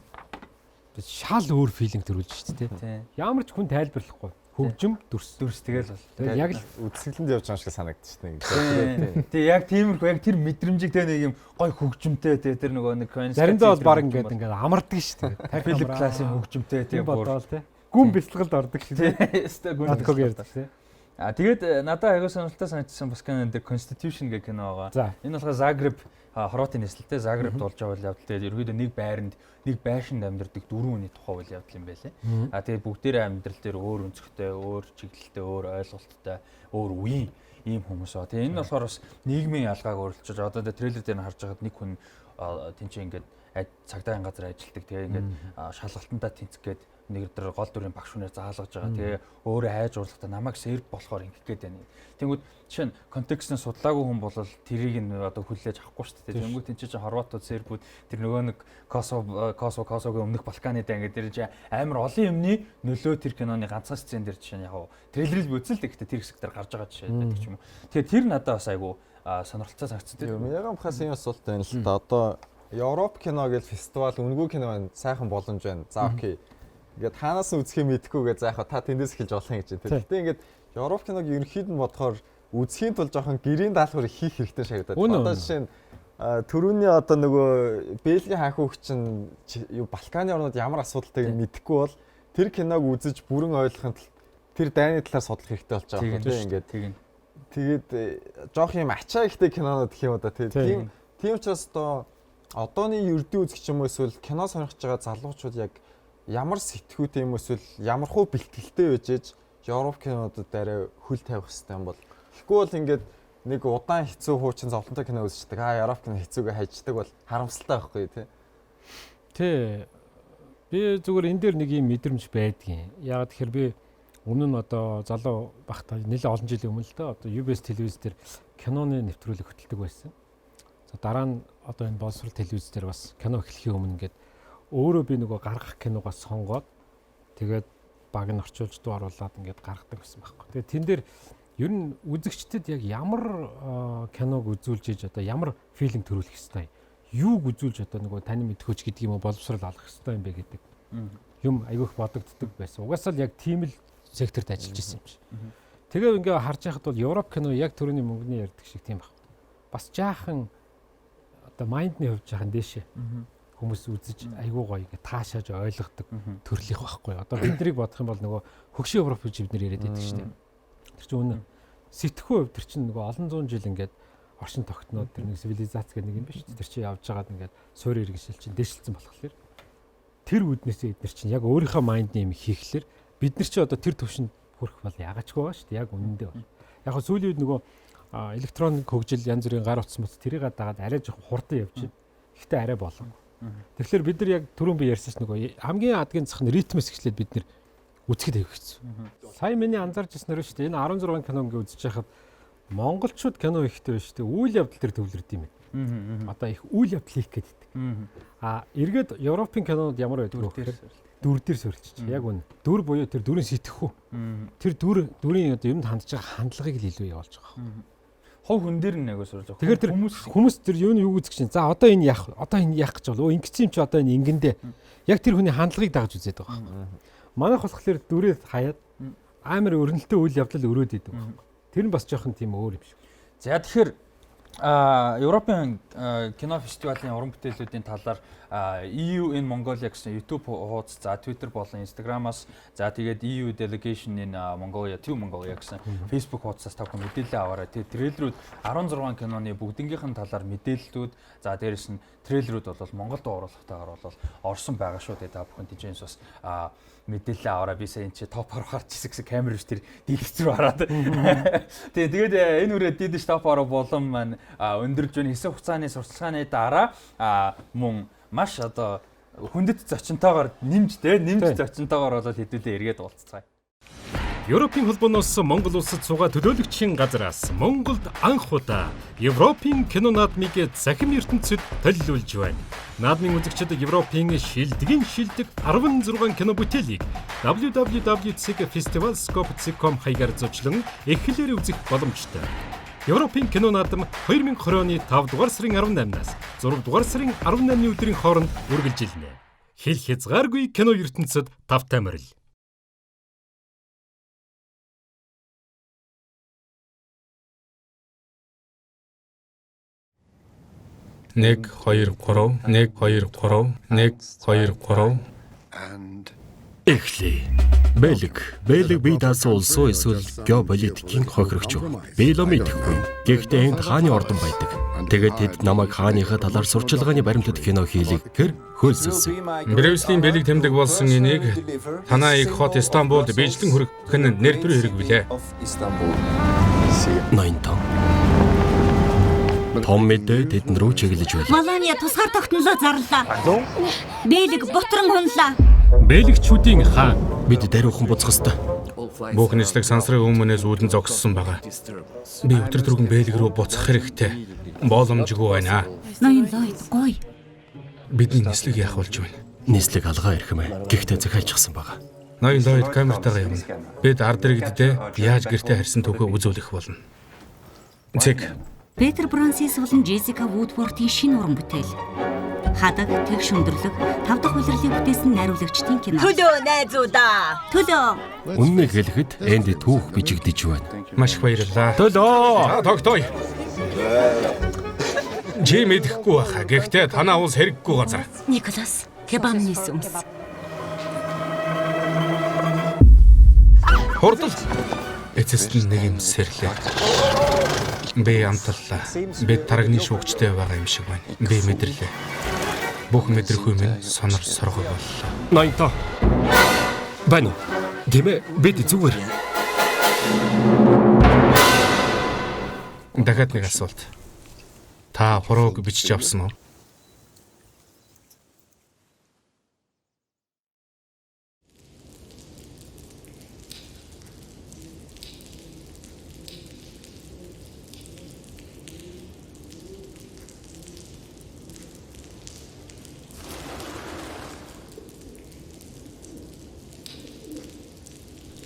шал өөр филинг төрүүлж шүү дээ. Ямар ч хүн тайлбарлахгүй. Хөгжим дүрс тэгэл бол. Яг л үсгэлэнд явж байгаа шиг санагдчих нэг. Тэгээ яг тиймэрхүү яг тэр мэдрэмжийг тэ нэг юм гой хөгжимтэй тэр нөгөө нэг заримдаа бол баг ингээд амардаг шүү дээ. Филип классын хөгжимтэй тийм бодоол тий. Гүн бэлтгэлд ордог шүү дээ. Өстэй гүн ярьдаг тий. Тэгээд надад аягүй сонирхолтой санагдсан бас кино дээр Constitution гэх кино байгаа. Энэ болохоор Загреб Хорватын нийслэлтэй Загребд болж байгаа үйл явдал. Тэгээд ерөөдөө нэг байранд нэг байшинд амьдардаг 4 хүний тухай үйл явдал юм байлээ. Тэгээд бүгдээрээ амьдрал дээр өөр өнцгтэй, өөр чиглэлтэй, өөр ойлголттой, өөр үеийн ийм хүмүүс аа. Тэгээд энэ нь болохоор бас нийгмийн ялгааг өөрчилж одоо трейлер дээр нь харж байгаад нэг хүн тэнцээ ингээд цагдаагийн газар ажилладаг. Тэгээд ингээд шалгалтандаа тэнцгээд нэг өдөр гол дүрийн багш хүнээр заалгаж байгаа. Тэгээ өөрөө хайж уурлахтаа намайг серб болохоор ингэх гээд байна. Тэнгүүд жишээ нь контекстэн судлаагүй хүн бол тэрийг нь одоо хүлээж авахгүй шүү дээ. Тэнгүүд энэ чинь хорватууд, сербүүд тэр нөгөө нэг Косовогийн өмнөх Балканид ингээд тэр чинь амар олон юмны нөлөө тэр киноны ганцхан сцен дээр жишээ нь яг трейлерэл би үзэл гэхдээ тэр хэсэг дээр гарч байгаа жишээ байдаг ч юм уу. Тэгээ тэр надад бас айгу сонирхолтой санагдсан. Яг бахаас энэ асуулт байна л да. Одоо Европ кино гэж фестивал үнэгүй кино байна. Сайхан боломж байна. За окей. Ингээд хаанаас нь үзэхээ мэдэхгүйгээ за яхаа та тэндээс эхэлж болох юм гэж байна. Гэхдээ ингээд Европ киног ерөнхийд нь бодохоор үзэхийн тулд жоохон гэрийн даалгавар хийх хэрэгтэй шагадаад. Одоо жишээ нь төрөүний одоо нөгөө Бельгийн хаан хүүхд чинь юу Балканы орнууд ямар асуудалтай мэдэхгүй бол тэр киног үзэж бүрэн ойлгохын тулд тэр дайны талаар судлах хэрэгтэй болж байгаа юм ингээд. Тэгээд жоох юм ачаа ихтэй кинонууд гэх юм да. Тийм учраас одооны ердийн үзэгч юм уу эсвэл кино сонирхож байгаа залуучууд яг ямар сэтгүүтэй юм эсвэл ямар хуу бэлтгэлтэй байж ээж Европ кинодод арай хөл тавих хэрэгтэй юм бол тэгэхгүй бол ингээд нэг удаан хэцүү хуучин зовлонтой кино үзчихдэг. Европ кино хэцүүгээ хайждаг бол харамсалтай байхгүй тий. Тий. Би зүгээр энэ дээр нэг юм мэдрэмж байдгийн. Ягаад тэгэхээр би өмнө нь одоо залуу багтаа нэлээд олон жилийн өмнө л да одоо UBS телевиз дээр киноны нэвтрүүлэг хөтэлдэг байсан. За дараа нь одоо энэ боловсрол телевиз дээр бас кино эхлэхийн өмнө ингээд өөрөө би нөгөө гаргах киногоо сонгоод тэгээд баг нь орчуулж дуу оруулаад ингээд гаргадаг байсан байхгүй. Тэгээд тэн дээр ер нь үзэгчдэд яг ямар киног үзүүлж иж одоо ямар филинг төрүүлэх ёстой юуг үзүүлж одоо нөгөө таны мэдхөөч гэдэг юм уу боловсрол олох ёстой юм бэ гэдэг юм айгүйх бодогддог байсан. Угаасаа л яг тийм л секторт ажиллаж исэн юм чи. Тэгээ ингээд харж байхад бол Европ кино яг төрөний мөнгөний ярьдаг шиг тийм баг. Бас жаахан одоо майндны хувьд жаахан дээшээ. хүмүүс үзэж айгуу гоё ингэ таашааж ойлгодог төрлийнх байхгүй. Одоо биднийг бодох юм бол нөгөө хөгшин Европ гэж бид нэр яриад байдаг шүү дээ. Тэр чинь үнэ сэтгхүү хувь тэр чинь нөгөө олон зуун жил ингээд оршин тогтноод тэр нэг цивилизац гэх нэг юм ба шүү дээ. Тэр чинь явж байгаад ингээд суурь иргэншил чинь дэвшилсэн болохоор тэр үднээсээ эдгээр чинь яг өөрийнхөө майндны юм хийхлээр бид нар чи одоо тэр төвшөнд хүрэх бол ягаачгүй байгаа шүү дээ. Яг үнэндээ бол. Яг хөө сүүлийн үед нөгөө электроник хөгжил янз бүрийн гар утас мөц тэрийг дагаад арай жоохон хурдан явж байна. Гэхдээ арай болон. Тэгэхээр бид нар яг түрүүн би ярьсан нөгөө хамгийн адгийн зах нь ритмэс гэхлээр бид нар үзэхэд хэвчихсэн. Сая миний анзаарч ирсэн нэр шүү дээ. Энэ 16 кино ингээ үзэж байхад монголчууд кино ихтэй шүү дээ. Үйл явдал төр төвлөрд юм байна. Одоо их үйл явдал хийх гэдэг. Эргээд Европын кинонууд ямар байдаг вэ гэхээр дүр дээр суурилчих. Яг үнэ. Дүр буюу тэр дүрийн сэтгэхүй. Тэр дүрийн одоо юмд хандж байгаа хандлагыг л илүү явуулж байгаа. Хов хүн дээр нэг суурж байгаа. Тэгэхээр тэр хүмүүс тэр юу үзэх чинь. За одоо энэ яах гэж бол ингэсэн юм чи одоо энэ ингэндээ. Яг тэр хүний хандлагыг дагаж үзээд байгаа. Манайх болохоор дүрээ хаяад амар өрнөлтөө үйл явдал өрөөд идэв. Тэр нь бас жоохон тийм өөр юм шиг. За тэгэхээр Европын кино фестивалийн уран бүтээлүүдийн талаар EU in Mongolia гэсэн YouTube хуудас, за Twitter болон Instagram-аас, за тэгээд EU Delegation in Mongolia, to Mongolia гэсэн Facebook хуудасаас та бүхэн мэдээлэл аваарай. Тэгээд трейлерүүд 16 киноны бүгднгийнхэн талаар мэдээллүүд, за дээрэс нь трейлерүүд бол Монголд оруулахтайгаар бол орсон байгаа шүү. Тэгээд та бүхэн тийчээс бас мэдээлэл аваарай. Би сая энэ чи топ 10 гарч ирсэн гэсэн камер биш тэр дийлэгч рүү хараад. Тэгээд энэ үрээ дидэж топ 10 болон маань өндөрж байна. Хэсэг хугацааны сурталчилгааны дараа мөн маш одоо хүндэт зочинтойгоор нэмж зочинтойгоор бол хэдүүлээ эргээд уулзцгаая. Европын Холбооноос Монгол Улсад суугаа Төлөөлөгчийн газраас Монголд анх удаа Европын кино наадмыг захим ертөнцид төлөвлөж байна. Наадмын үзэгчид Европын шилдэг 16 кино бүтээлийг www.festivalscope.com хаягаар зочлон эхлэлээр үзэх боломжтой. Европын кино наадам 2020 оны 5 дугаар сарын 18-наас 6 дугаар сарын 18-ны өдрийн хооронд үргэлжилнэ. Хэл хязгааргүй кино ертөнцид тавтай морил. 1 2 3 1 2 3 1 2 3 Эхлэе. Бэлэг бие даасан улсуу эсвэл геополитикийн хохирогч. Биело мэдэхгүй. Гэхдээ энд хааны ордон байдаг. Тэгээд тэд намайг хааныхаа талаар сурчлагын баримтат кино хийлэг гэр хөлсөлсөн. Брюслийн бэлэг тэмдэг болсон энийг танаа их хот Стамбулд бийжлэн хүргэх нь нэрбэр хэрэг билээ. 85. Том мэдээ тэдэн рүү чиглэж байл. Малания тусгаар тогтнолоо зарлаа. Бэлэг бутран хунлаа. Бэлэгчүүдийн хаан бид даруйхан буцах ёстой. Бүх нийслэг сансрын өмнөөс үүдэн зогссон байгаа. Би өдөр түргэн бэлэг рүү буцах хэрэгтэй. Боломжгүй байна. Ноён лойд гой. Бидний нийслэг яах болж байна? Нийслэг алгаа ирэх юм ээ. Гэхдээ захиалчихсан байгаа. Ноён лойд камертайгаа явна. Бид ард иргэдэд яаж гэртээ харьсан түүхээ үзүүлэх болно. Зэг. Петр Франсис болон Джессика Вудвортын шинэ уран бүтээл. Хадаг, тэгш өндөрлөг, 5 дахь улирлыг бүтээсэн найруулагчдын кино. Төлөө найзуудаа. Төлөө. Үннийг хэлэхэд энд түүх бичигдэж байна. Маш их баярлалаа. Төлөө. Тогтоё. Чи мэдэхгүй байхаа. Гэхдээ танаа улс хэрэггүй газар. Николас, кебамны сүмс. Хурдл. Эцэст нь нэг юм сэрлээ. Би амталлаа. Бид тарагны шүүгчтэй байгаа юм шиг байна. Би мэдэрлээ. Бүх мэдрэхүй минь сонор соргоо боллоо. Ноёнто. Байна уу? Дэмэ бид зүгээр. Дахиад нэг асуулт. Та хурууг бичиж авсан уу?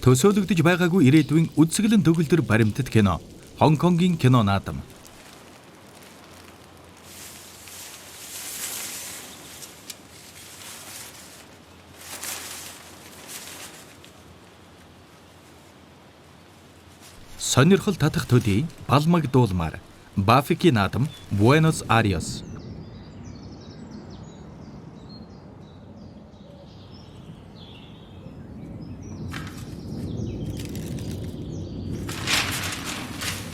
Төсөөлөгдөж байгаагүй ирээдүйн үзэсгэлэн төгөлдөр баримтат кино. Хонконгийн кино наадам. Сонирхол татах төдий балмаг дуулмаар. Баффикийн наадам Буэнос Айрес.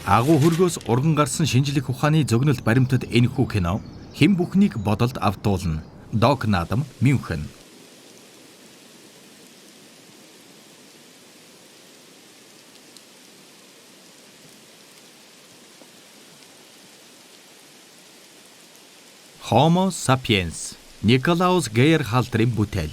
Агуу хөргөөс урган гарсан шинжлэх ухааны зөгнөлт баримтад энэхүү кино хэн бүхнийг бодолд автуулна. Док наадам Мюнхен. Homo sapiens. Николаус Гейерхальтерийн бүтээл.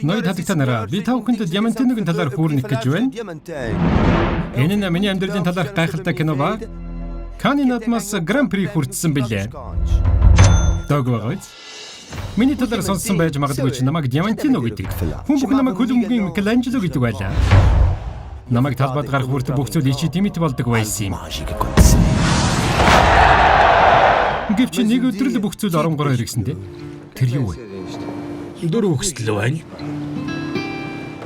Ноёд хадагтанараа би та бүхэнд Диамантиногийн талаар хүүрнэх гэж байна. Энэ нь миний амьдралын талаарх гайхалтай кино ба Канны наадмаас гран-при хүртсэн билээ. Дог байгаач. Миний талаар сонссон байж магадгүй ч намайг Диамантино гэдэг. Хүн бүхэн намайг хөлбөмбөгийн Микеланжело гэдэг байлаа. Намайг талбайд гарах хүртэл бүх зүйл ичи димит болдог байсан юм. Гэвч нэг өдөр л бүх зүйл оронгороо хэрэгсэн дээ. Тэр юу вэ? 4 хүсэл байна.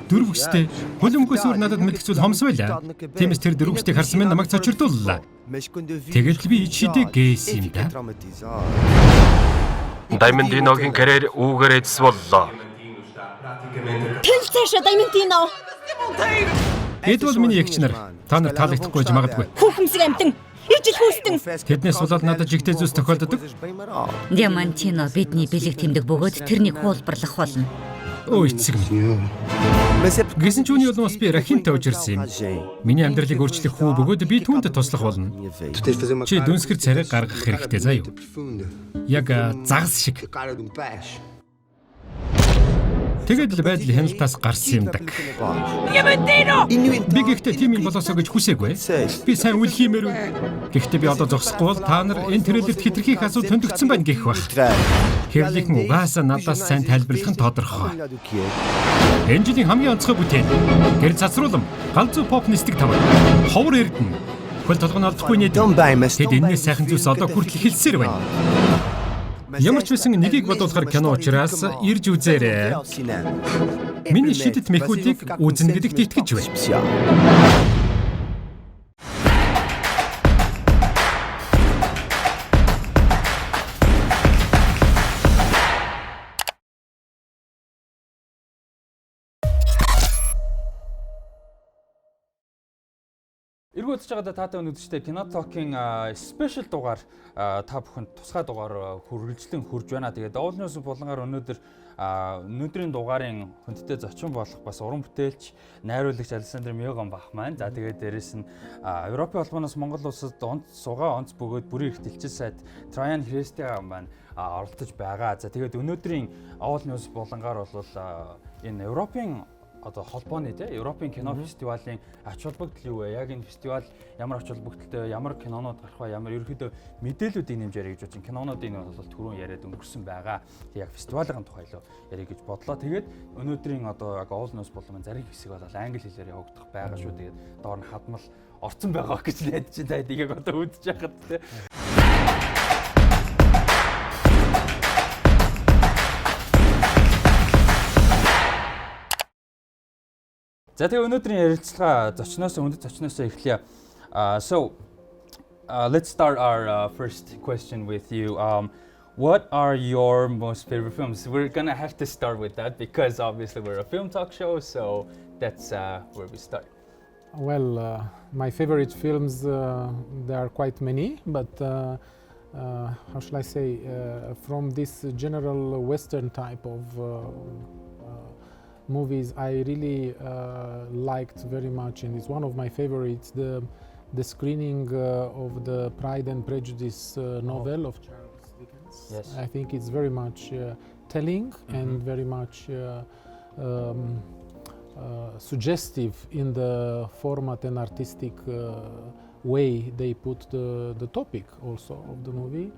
4 хүстэй. Хөлбөмбөгөөс өөр надад мэдэх зүйл хомс байлаа. Тиймээс тэр 4 хүстийг харсан минь намайг цочирдууллаа. Тэгээд л би ичидээ гээсэн юм да. Даймондиногийн карьер үүгээр эцэс боллоо. Тэл цаашаа Даймондино. Эд бол миний ягч нар. Та нар таалагдахгүй байж магадгүй. Хүүхэмсэг амтан. Ижил хүүстэн. Тэднээс болоод надад жигтэй зүйлс тохиолддог. Диамантино бидний бэлэг тэмдэг бөгөөд тэрнийг хуулбарлах болно. Өө эцэг минь. Гэсэн ч үүний улмаас би рахинтай уужирсан юм. Миний амьдралыг өөрчлөх хүү бөгөөд би түүнд туслах болно. Чи дүнсгэр царай гаргах хэрэгтэй заа юу? Яг загас шиг. Тэгээд л байдал хяналтаас гарсан юм даг. Би гэхдээ тийм юм болоосоо гэж хүсээгүй. Би сайн үл хиймээр үү. Гэхдээ би одоо зогсохгүй бол та нар энэ трейлерт хитрхи их асуу төндөгцсөн байна гэх бах. Хэвлэх угаасаа надаас сайн тайлбарлах нь тодорхой. Энэ жилийн хамгийн онцгой бүтээн. Гэр цацруулам, галзуу поп нисдэг тавар. Ховор эрдэнэ. Хөл толгойн олдохгүй нэ. Тэд энэс сайхан зүйлс одоо хүртэл хэлсээр байна. Ямар ч байсан нэгийг бодуулахар кино учраас ирж үзээрэй. Миний шидэт мэхүүдийг үзэн гэдэгт итгэж байна. Эргүүлж байгаадаа таатай өнөдөрчтэй Кино Talk-н спешиал дугаар та бүхэнд тусгай дугаар хүргэлжлэн хурж байна. Тэгээд Уулнаас булангаар өнөөдрийн дугаарын хүндтэй зочин болох бас уран бүтээлч, найруулагч Александр Мёган бах маань. За тэгээд дээрэс нь Европын Холбооноос Монгол Улсад суугаа онц бөгөөд бүрийн эрхтэлчин сайд Траян Христиан маань оролцож байгаа. За тэгээд өнөөдрийн Уулнаас булангаар бол энэ Европын одоо холбооны Европын кино фестивалийн ач холбогдол юу вэ? Яг энэ фестивал ямар ач холбогдолтой, ямар кинонууд гарах вэ? Ямар ерөөхдөө мэдээлүүдийг нэмж ярих гэж бодсон. Кинонуудын бол түрүүн яриад өнгөрсөн байгаа. Тэг яг фестивалийн тухай л ярих гэж бодлоо. Тэгээд өнөөдрийн одоо яг Уулнаас болон зарим хэсэг бол англи хэлээр явагдах байгаа шүү. Тэгээд доор нь хадмал орцсон байгаа гэж л ядч та эдийг одоо үдчих яхад те. За тэгээ өнөөдрийн ярилцлага өндөд зочноос эхлэе. So let's start our first question with you. What are your most favorite films? We're gonna have to start with that because obviously we're a film talk show, so that's where we start. Well, my favorite films, there are quite many, but how shall I say, from this general Western type of movies, I really liked very much, and it's one of my favorites, the screening of the Pride and Prejudice novel of Charles Dickens. Yes. I think it's very much telling and very much suggestive in the format and artistic way they put the topic also of the movie.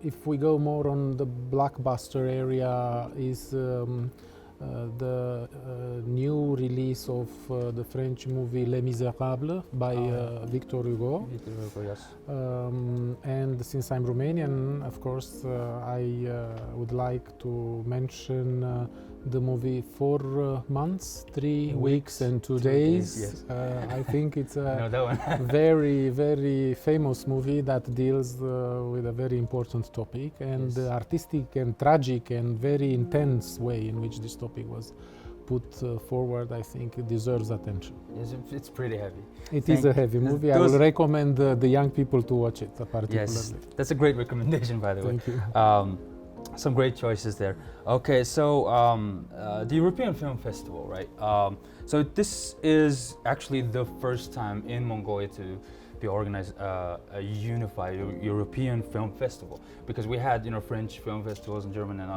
If we go more on the blockbuster area, is the new release of the French movie Les Misérables by Victor Hugo. Victor Hugo, yes. And since I'm Romanian, of course, I would like to mention the movie 4 months, 3 weeks and 2 days. Yes. I think it's I know a that one. very, very famous movie that deals with a very important topic, and the artistic and tragic and very intense way in which this topic was put forward, I think it deserves attention. Yes, it's pretty heavy. It is a heavy movie. I will recommend the young people to watch it particularly. Yes, that's a great recommendation, by the way. Thank you. Some great choices there. Okay, so the European Film Festival, right? So this is actually the first time in Mongolia to be organized a unified European film festival, because we had French film festivals in Germany and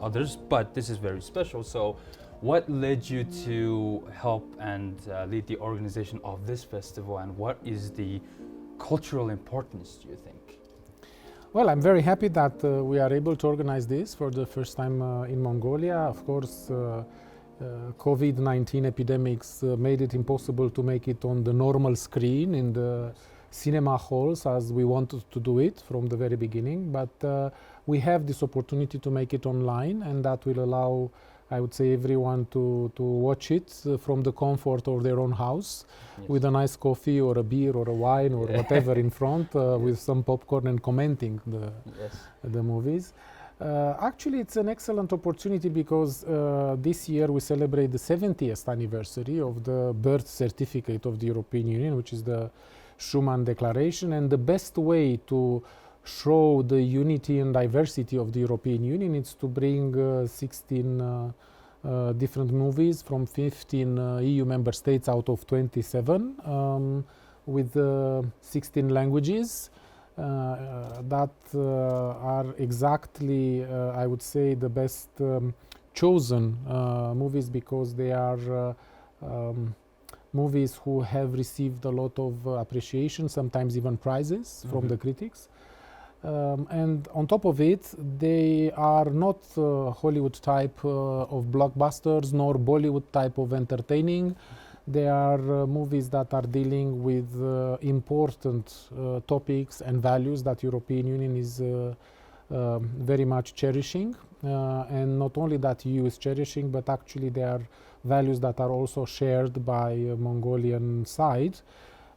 others, but this is very special. So what led you to help and lead the organization of this festival, and what is the cultural importance, do you think? Well, I'm very happy that we are able to organize this for the first time in Mongolia. Of course, COVID-19 epidemics made it impossible to make it on the normal screen in the cinema halls as we wanted to do it from the very beginning. But we have this opportunity to make it online, and that will allow, I would say, everyone to watch it from the comfort of their own house, with a nice coffee or a beer or a wine or whatever in front, with some popcorn and commenting the movies. Actually, it's an excellent opportunity because this year we celebrate the 70th anniversary of the birth certificate of the European Union, which is the Schuman Declaration, and the best way to show the unity and diversity of the European Union is to bring 16 different movies from 15 EU member states out of 27 with 16 languages that are exactly, I would say, the best chosen movies, because they are movies who have received a lot of appreciation, sometimes even prizes from the critics. And on top of it, they are not Hollywood type of blockbusters nor Bollywood type of entertaining. They are movies that are dealing with important topics and values that European Union is very much cherishing. And not only that EU is cherishing, but actually they are values that are also shared by Mongolian side.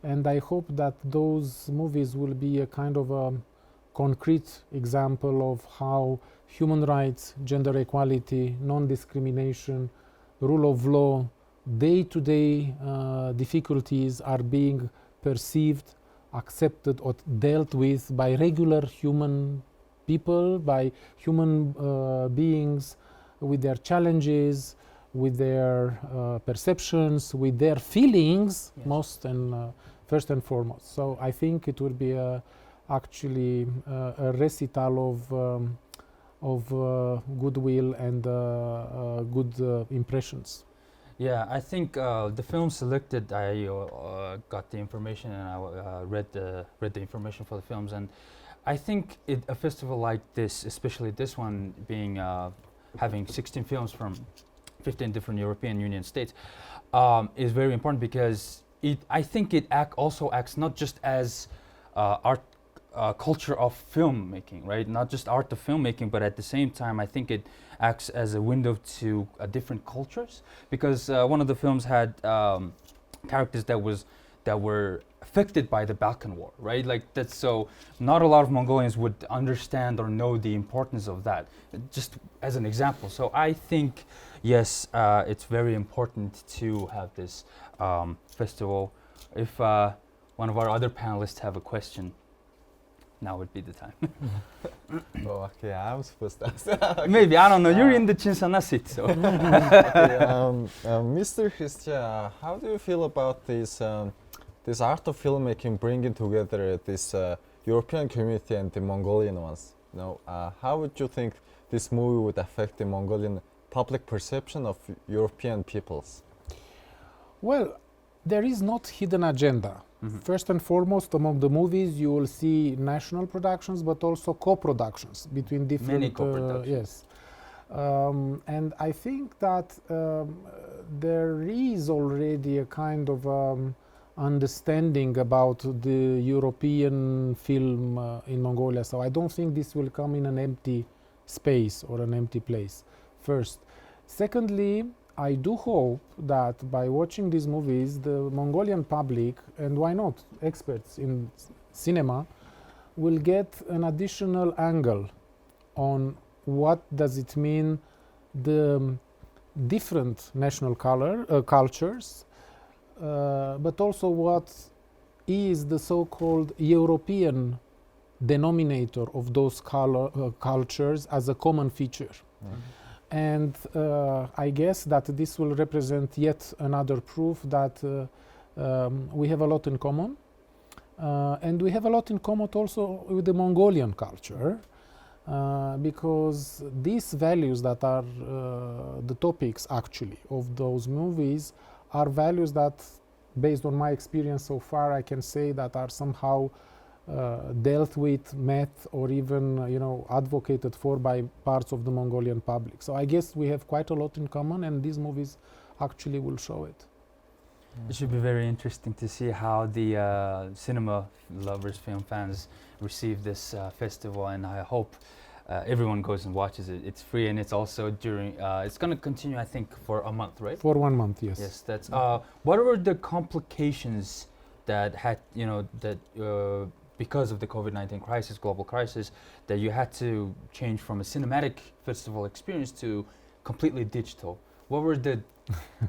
And I hope that those movies will be a kind of a concrete example of how human rights, gender equality, non-discrimination, rule of law, day-to-day difficulties are being perceived, accepted, or dealt with by regular human people, by human beings, with their challenges, with their perceptions, with their feelings, most and first and foremost. So I think it will be actually a recital of goodwill and good impressions. Yeah, I think the film selected, I got the information and I read the information for the films, and I think a festival like this, especially this one being having 16 films from 15 different European Union states, is very important, because I think it also acts not just as art culture of filmmaking, right? Not just art of filmmaking, but at the same time, I think it acts as a window to different cultures, because one of the films had characters that were affected by the Balkan War, right? Like that's, so not a lot of Mongolians would understand or know the importance of that, just as an example. So I think, yes, it's very important to have this festival. If one of our other panelists have a question, now would be the time. Oh, okay, I'm supposed to ask. Maybe, I don't know, you're in the Chinsana seat, so. Mr. Hristia, how do you feel about this art of filmmaking bringing together this European community and the Mongolian ones? How would you think this movie would affect the Mongolian public perception of European peoples? Well, there is not hidden agenda. First and foremost, among the movies, you will see national productions, but also co-productions between different. Many co-productions. Yes, and I think that there is already a kind of understanding about the European film in Mongolia. So I don't think this will come in an empty space or an empty place. First. Secondly, I do hope that by watching these movies, the Mongolian public, and why not experts in cinema, will get an additional angle on what does it mean the different national cultures, but also what is the so-called European denominator of those cultures as a common feature. And I guess that this will represent yet another proof that we have a lot in common. And we have a lot in common also with the Mongolian culture, because these values that are the topics actually of those movies are values that, based on my experience so far, I can say that are somehow dealt with, met, or even advocated for by parts of the Mongolian public. So I guess we have quite a lot in common, and these movies actually will show it. It should be very interesting to see how the cinema lovers, film fans receive this festival, and I hope everyone goes and watches it. It's free, and it's also during. It's going to continue, I think, for a month, right? For 1 month, yes. Yes, that's. What were the complications that had, because of the COVID-19 crisis, global crisis, that you had to change from a cinematic festival experience to completely digital? What were the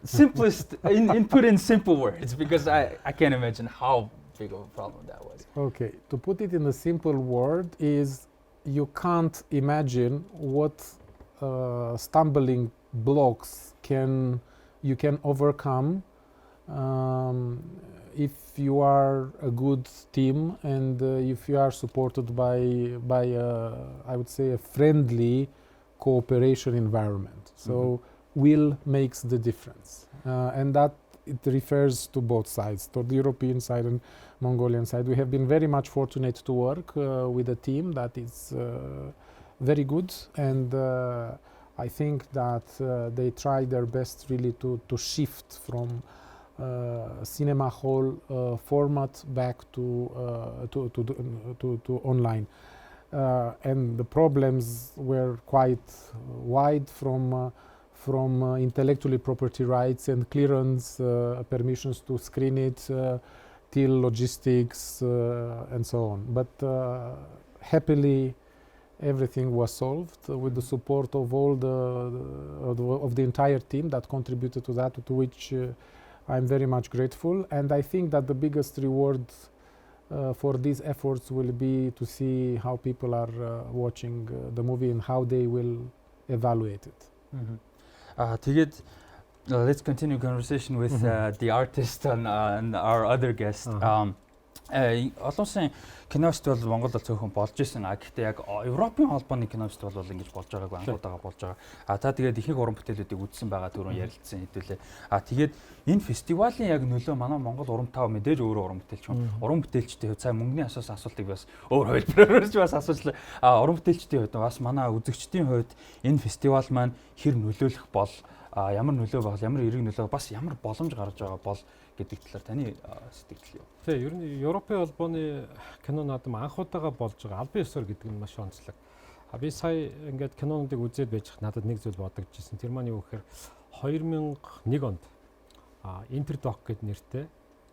simplest, put in simple words, because I can't imagine how big of a problem that was. Okay, to put it in a simple word is, you can't imagine what stumbling blocks you can overcome if you are a good team, and if you are supported by I would say a friendly cooperation environment. So will makes the difference, and that it refers to both sides, to the European side and Mongolian side. We have been very much fortunate to work with a team that is very good, and I think that they try their best really to shift from cinema hall format back to online, and the problems were quite wide, from intellectually property rights and clearance permissions to screen it, till logistics and so on. But happily, everything was solved with the support of all the entire team that contributed to that, to which I'm very much grateful. And I think that the biggest reward for these efforts will be to see how people are watching the movie and how they will evaluate it. Let's continue conversation with the artist and our other guest. Олон улсын кино фестивал Монголд цөөхөн болж исэн. Гэхдээ яг Европын холбооны кино фестивал бол ингэж болж байгаагүй, анхудаага болж байгаа. Та тэгээд ихэнх уран бүтээлүүдийг үзсэн байгаа, түрүүн ярилцсан хэдүүлээ. Тэгээд энэ фестивалийн яг нөлөө манай Монгол урамтаа мэдээж өөрөө уран бүтээлч хүн. Уран бүтээлчдийн хувьд цаа мөнгөний асуултыг бас өөр хэлбэрээр бас асуучлаа. Уран бүтээлчдийн хувьд бас манай үзэгчдийн хувьд энэ фестивал маань хэр нөлөөлөх бол, ямар нөлөө бол, ямар эрэг нөлөө, бас ямар боломж гарч байгаа бол гэдэг талаар таны сэтгэл юу? Тэг, ер нь Европын холбооны кино наадам анх удаага болж байгаа албан ёсоор гэдэг нь маш онцлог. Би сая ингээд кинонуудыг үзээд байж хад надад нэг зүйл бодогдчихсэн. Тэр маань юу гэхээр 2001 онд Интердок гэдэг нэртэй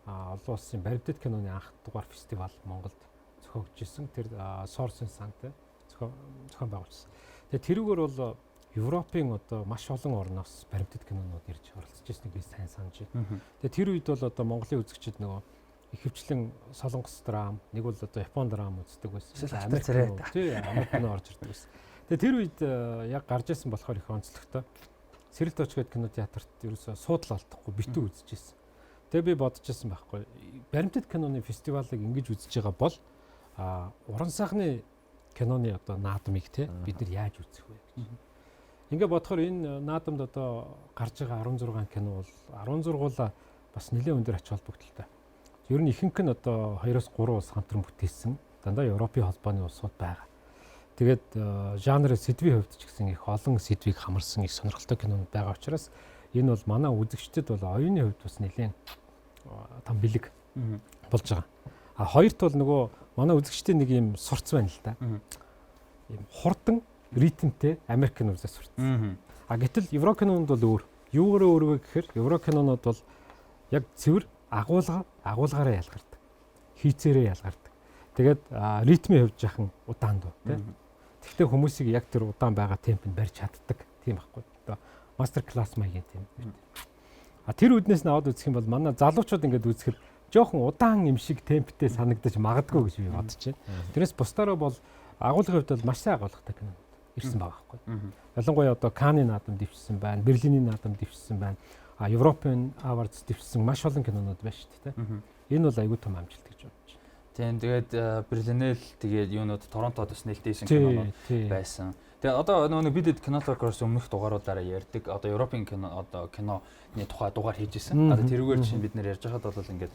олон улсын баримтат киноны анх дугаар фестивал Монголд зохиогдчихсэн. Тэр Source сантай зохион байгуулсан. Тэгээ тэрүүгээр бол Европын одоо маш олон орноос баримтат кинонууд ирж оролцож ирснийг би сайн санаж байна. Тэгээ тэр үед бол одоо Монголын үзэгчид нөгөө ихэвчлэн солонгос драм, нэг бол одоо Япон драм үздэг байсан. Америк кино орж ирдэг байсан. Тэгээ тэр үед яг гарч ирсэн болохоор их онцлогтой. Сэрэлт очгээд кино театрт ерөөсөө суудлаа алдахгүй битүү үзэж ирсэн. Тэгээ би бодож ирсэн байхгүй. Баримтат киноны фестивалыг ингэж үзэж байгаа бол уран сайхны киноны одоо наадмыг бид нар яаж үзэх вэ гэж. Ингээ бодохоор энэ наадамд одоо гарч байгаа 16 кино бол 16-уулаа бас нэлээд өндөр ач холбогдолтой. Ер нь ихэнх нь одоо 2-3 улс хамтран бүтээсэн дандаа Европын холбооны улсууд байгаа. Тэгээд жанрын сэдвийн хувьд ч гэсэн их олон сэдвийг хамарсан их сонирхолтой кинонууд байгаа учраас энэ бол манай үзэгчдэд бол оюуны хувьд бас нэлээд том бэлэг болж байгаа. Хоёрт бол нөгөө манай үзэгчдийн нэг юм сурц байна л да. Ийм хурдан ритмтэй Америк кино үзэж сурцсан. Гэтэл евро кинонд бол өөр. Юугаараа өөр вэ гэхээр евро кинонууд бол яг цэвэр агуулгаараа ялгардаг. Хийцээрээ ялгардаг. Тэгээд ритмийн хувьд жахан удаан дуу тий. Тэгвэл хүмүүсийг яг тэр удаан байгаа темпэнд барьж чаддаг тийм байхгүй. Одоо мастер класс маягийн тийм. Тэр үднээс нь аваад үзэх юм бол манай залуучууд ингээд үзэхэд жоохон удаан юм шиг темптэй санагдаж магадгүй гэж би бодож байна. Тэрнээс бусдаараа бол агуулгын хувьд бол маш сайн агуулгатай кино ирсэн байгаа байхгүй. Ялангуяа одоо Канны наадам дэвшсэн байна, Берлиний наадам дэвшсэн байна. Европын Awards дэвшсэн маш олон кинонууд байна шүү дээ. Энэ бол аюул том амжилт гэж бодож байна. Тийм тэгээд Берлинэл тэгээд юунууд Торонтод бас нээлттэйсэн кинонууд байсан. Тэгээд одоо нөгөө бид Кино Talk-аас өмнөх дугааруудаараа ярьдаг. Одоо Европын киноны тухай дугаар хийж исэн. Одоо тэрүүгээр чинь бид нэр ярьж байхад бол ингээд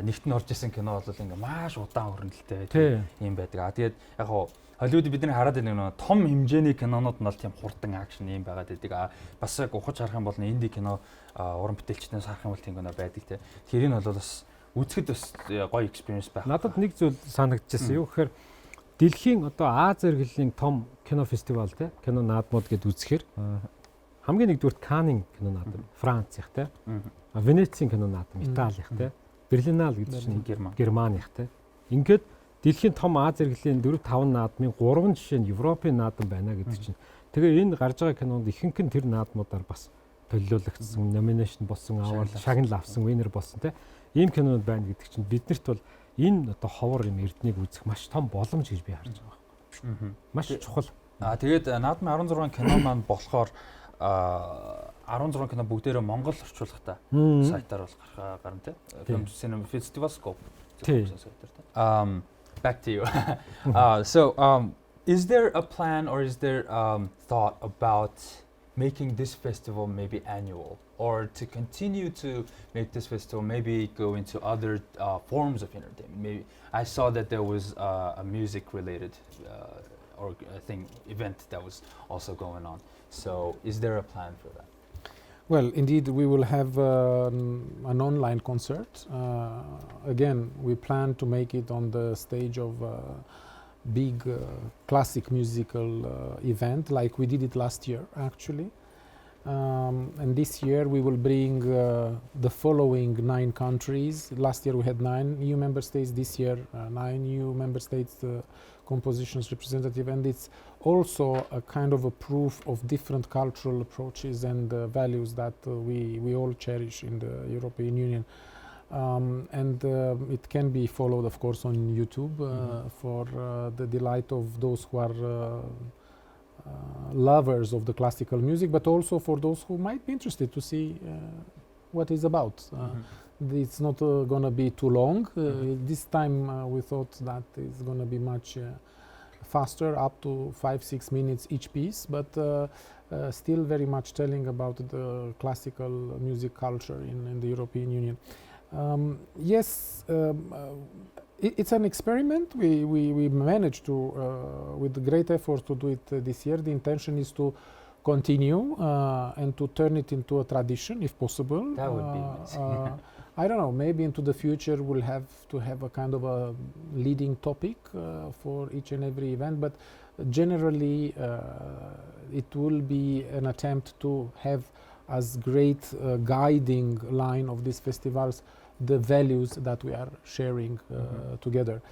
нэгт нь орж исэн кино бол ингээд маш удаан хөрөнгөлтэй юм байдаг. Тэгээд яг хоо Холливуд бидний хараад байгаа нэг том хэмжээний кинонууд нь бол тийм хурдан акшн юм байгаад байдаг. Бас яг ухаж харах юм бол инди кино уран бүтээлчдээс харах юм бол тийм кино байдаг те. Тэрийг нь бол бас үзэхэд бас гоё experience байх. Надад нэг зүйл санагдчихсан. Юу гэхээр дэлхийн одоо Аз зэрэглэлийн том кино фестивал те кино наадмууд гэд үзэхээр хамгийн нэгдүгээр Каннын кино наадам, Францих те. Венецийн кино наадам, Италих те. Берлиналь гэдэг чинь Германих те. Ингээд дэлхийн том Аз зэрэглэлийн 4-5 наадмын 3 жишээ нь Европын наадам байна гэдэг чинь. Тэгээ энэ гарч байгаа кинонд ихэнх нь тэр наадмуудаар бас төлөөлөгдсөн, номинашн болсон, аваад шагнал авсан, винер болсон те. Ийм кинонууд байна гэдэг чинь биднэрт бол энэ одоо ховор юм эрднийг үзэх маш том боломж гэж би харж байгаа байхгүй. Маш чухал. Тэгээд наадмын 16 кино маань болохоор 16 кино бүгдээрээ Монгол орчуулгатай сайтаар бол гарна те. Film Cinema Festival Scope. Back to you. Is there a plan or is there thought about making this festival maybe annual, or to continue to make this festival maybe go into other forms of entertainment? Maybe I saw that there was a music-related event that was also going on. So, is there a plan for that? Well, indeed, we will have an online concert. Again, we plan to make it on the stage of a big classic musical event, like we did it last year, actually. And this year we will bring the following 9 countries. Last year we had 9 EU member states. This year 9 EU member states compositions representative, and it's also a kind of a proof of different cultural approaches and values that we all cherish in the European Union. And it can be followed, of course, on YouTube for the delight of those who are lovers of the classical music, but also for those who might be interested to see what it's about. It's not going to be too long. This time we thought that it's going to be much faster, up to 5-6 minutes each piece, but still very much telling about the classical music culture in the European Union. Yes, it's an experiment. We managed to, with great effort, to do it this year. The intention is to continue and to turn it into a tradition, if possible. That would be amazing. I don't know, maybe into the future we'll have to have a kind of a leading topic for each and every event, but generally it will be an attempt to have as great guiding line of these festivals the values that we are sharing together.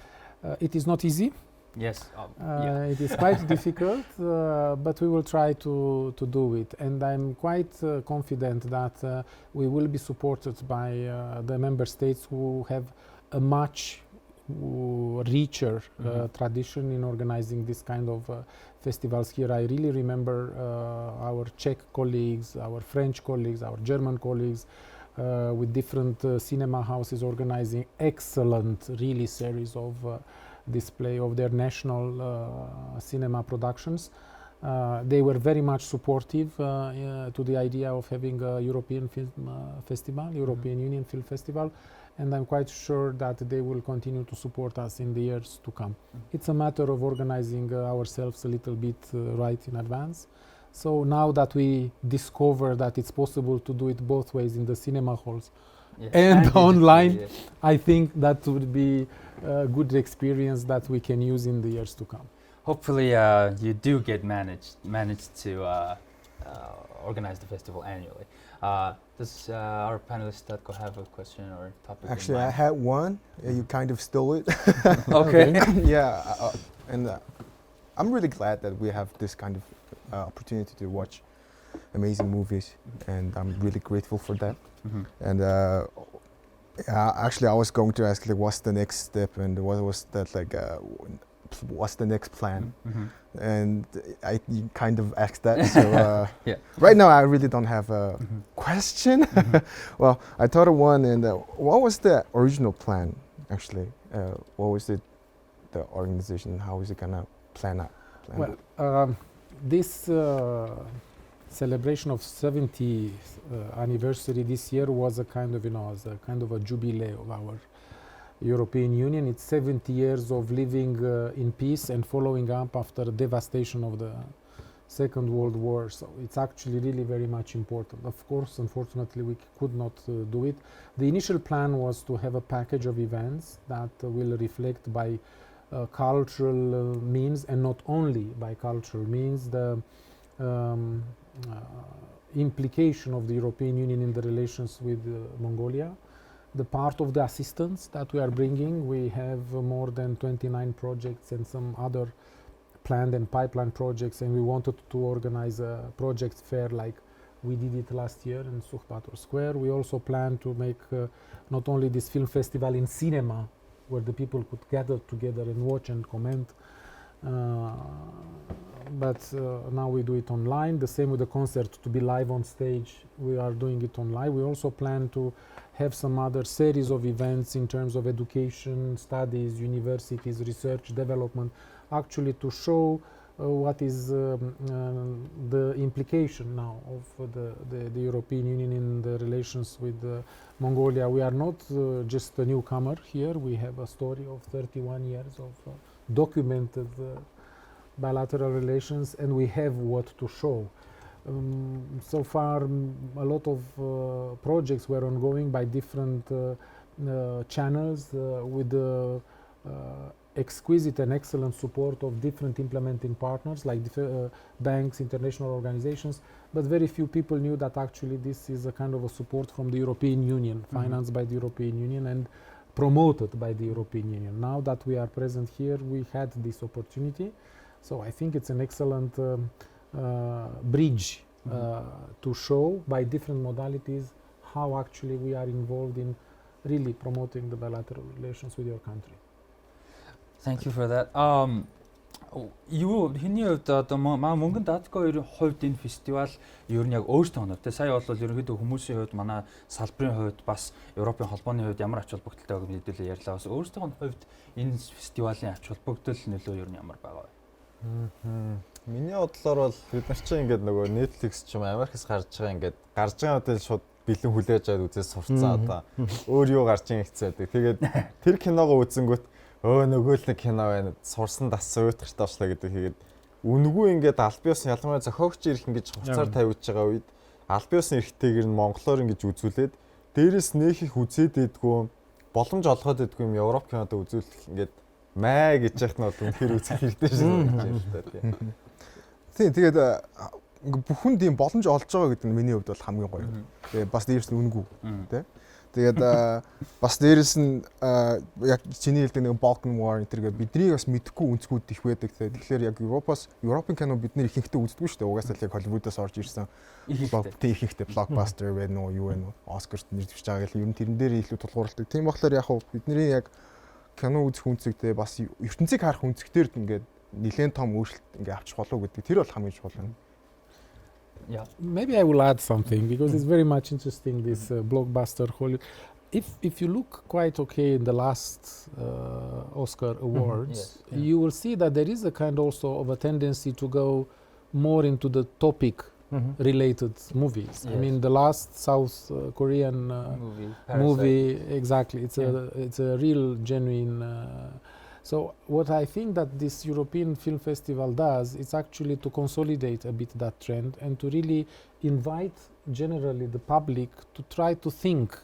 It is not easy. Yes. It is quite difficult, but we will try to do it. And I'm quite confident that we will be supported by the member states who have a much richer tradition in organizing this kind of festivals here. I really remember our Czech colleagues, our French colleagues, our German colleagues with different cinema houses organizing excellent really series of display of their national cinema productions. They were very much supportive to the idea of having a European film festival, European Union Film Festival, and I'm quite sure that they will continue to support us in the years to come. It's a matter of organizing ourselves a little bit right in advance. So now that we discover that it's possible to do it both ways in the cinema halls and online, I think that would be a good experience that we can use in the years to come. Hopefully you do get managed to organize the festival annually. Does our panelist Tatko have a question or topic? Actually, I had one. You kind of stole it. Okay. Yeah, and I'm really glad that we have this kind of opportunity to watch amazing movies, and I'm really grateful for that. And actually, I was going to ask, like, what's the next step, and what was that, like, what's the next plan? And you kind of asked that. So right now, I really don't have a question. Well, I thought of one, and what was the original plan, actually? What was it, the organization? How is it gonna plan out? This celebration of 70th anniversary this year was a kind of, as a kind of a jubilee of our European Union. It's 70 years of living in peace and following up after the devastation of the Second World War. So it's actually really very much important. Of course, unfortunately, we could not do it. The initial plan was to have a package of events that will reflect by cultural means, and not only by cultural means, the implication of the European Union in the relations with Mongolia, the part of the assistance that we are bringing. We have more than 29 projects and some other planned and pipeline projects, and we wanted to organize a project fair like we did it last year in Sukhbator Square. We also plan to make not only this film festival in cinema, where the people could gather together and watch and comment, but now we do it online. The same with the concert, to be live on stage, we are doing it online. We also plan to have some other series of events in terms of education, studies, universities, research, development, actually to show what is the implication now of the European Union in the relations with Mongolia. We are not just a newcomer here. We have a story of 31 years of documented bilateral relations, and we have what to show. So far, a lot of projects were ongoing by different channels with the exquisite and excellent support of different implementing partners like banks, international organizations, but very few people knew that actually this is a kind of a support from the European Union, financed by the European Union and promoted by the European Union. Now that we are present here, we had this opportunity. So I think it's an excellent bridge to show by different modalities how actually we are involved in really promoting the bilateral relations with your country. Thank you for that. Юу хэний хувьд одоо мөнгөн даатгын хувьд энэ фестивал ер нь яг өөртөө оноо. Тэ сая бол ерөнхийдөө хүмүүсийн хувьд манай салбарын хувьд бас Европын холбооны хувьд ямар ач холбогдолтой байгааг мэдээлэл ярьлаа. Бас өөртөө хувьд энэ фестивалийн ач холбогдол нөлөө ер нь ямар байгаа вэ? Миний бодлоор бол бид нар чинь ингээд нөгөө Netflix ч юм Америкээс гарч байгаа үедээ шууд бэлэн хүлээж аваад үзээс сурцсан одоо өөр юу гарч ийн хэцээдэг. Тэгээд тэр киногоо үзэнгүүт нөгөө л нэг кино байна. Сурсан дассан уйтгартай очлаа гэдэг. Тэгээд үнгүй ингээд албан ёсны ялангуяа зохиогч ирэх ингэж хуцаар тавьж байгаа үед албан ёсны эрхтэйгэр нь монголоор ингэж үзүүлээд дээрээс нөх их үзээд идэггүй боломж олгоод идэггүй юм Европ кинод үзүүлэх ингээд маа гэж яхад нь бол үнэхээр үзэх хэрэгтэй шүү дээ. Тийм тэгээд бүхэнд ийм боломж олж байгаа гэдэг нь миний хувьд бол хамгийн гоё. Тэгээд бас дээрээс нь үнгүй тий. Тэгээд бас дээрээс нь яг чиний хэлдэг нэг Balkan War гэдэг бидний бас мэдхгүй өнцгүүд их байдаг. Тэгэхээр яг Европын кино бид нэр ихэнхдээ үздэггүй шүү дээ. Угаасаа л яг Холливуудаас орж ирсэн ихэнхдээ blockbuster байна уу, юу байна уу, Оскарт нэрвэж байгаа гэл ер нь тэрэн дээр илүү тулгуурладаг. Тийм болохоор яг бидний яг кино үзэх үнцэгтэй бас ертөнцийг харах үнцгтэр ингээд нэлээд том өөрчлөлт ингээд авчих болов гэдэг. Тэр бол хамгийн чухал юм. Yeah, maybe I will add something because it's very much interesting, this blockbuster Hollywood. If you look quite okay in the last Oscar awards, you will see that there is a kind also of a tendency to go more into the topic related movies. Yes. I mean, the last South Korean movie, exactly. It's a real genuine. So what I think that this European Film Festival does is actually to consolidate a bit that trend and to really invite generally the public to try to think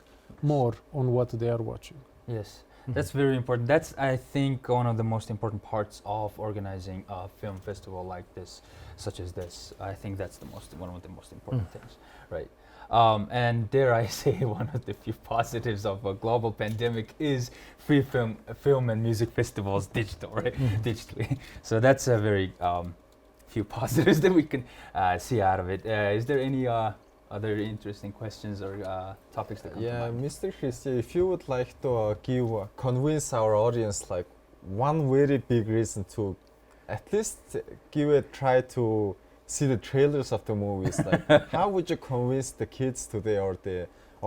more on what they are watching. Yes. That's very important. That's, I think, one of the most important parts of organizing a film festival like this, such as this. I think that's one of the most important things, right? And dare I say, one of the few positives of a global pandemic is free film and music festivals digital, right? Digitally. So that's a very few positives that we can see out of it. Is there any other interesting questions or topics that come to mind? Mr. Christie, if you would like to convince our audience, like one very big reason to at least give a try to see the trailers of the movies, like how would you convince the kids today or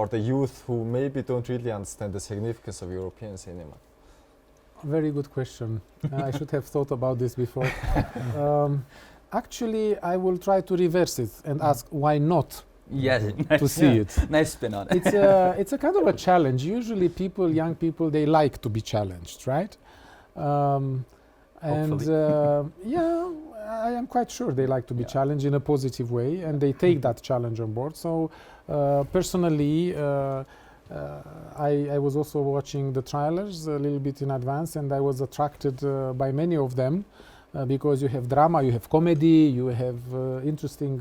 the youth who maybe don't really understand the significance of European cinema? Very good question. I should have thought about this before. Actually, I will try to reverse it and ask why not. Yes, to see it. Nice spin on it. It's a kind of a challenge. Usually young people, they like to be challenged, right? I am quite sure they like to be challenged in a positive way, and they take that challenge on board. So personally, I was also watching the trailers a little bit in advance, and I was attracted by many of them. Because you have drama, you have comedy, you have interesting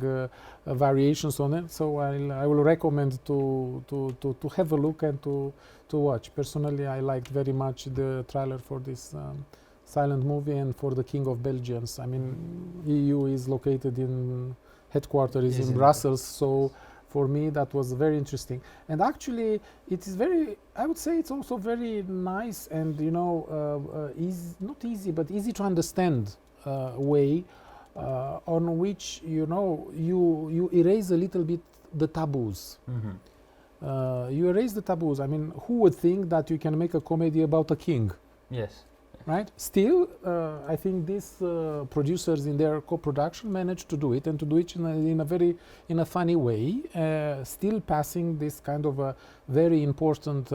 variations on it. So I will recommend to have a look and to watch. Personally, I liked very much the trailer for this silent movie and for the King of Belgians. I mean, EU is located headquarters in Brussels, so for me that was very interesting. And actually, it is I would say it's also very nice and not easy, but easy to understand way on which you erase a little bit the taboos. You erase the taboos. I mean, who would think that you can make a comedy about a king? Yes. Right? Still, I think these producers in their co-production managed to do it, and to do it in a funny way, still passing this kind of a very important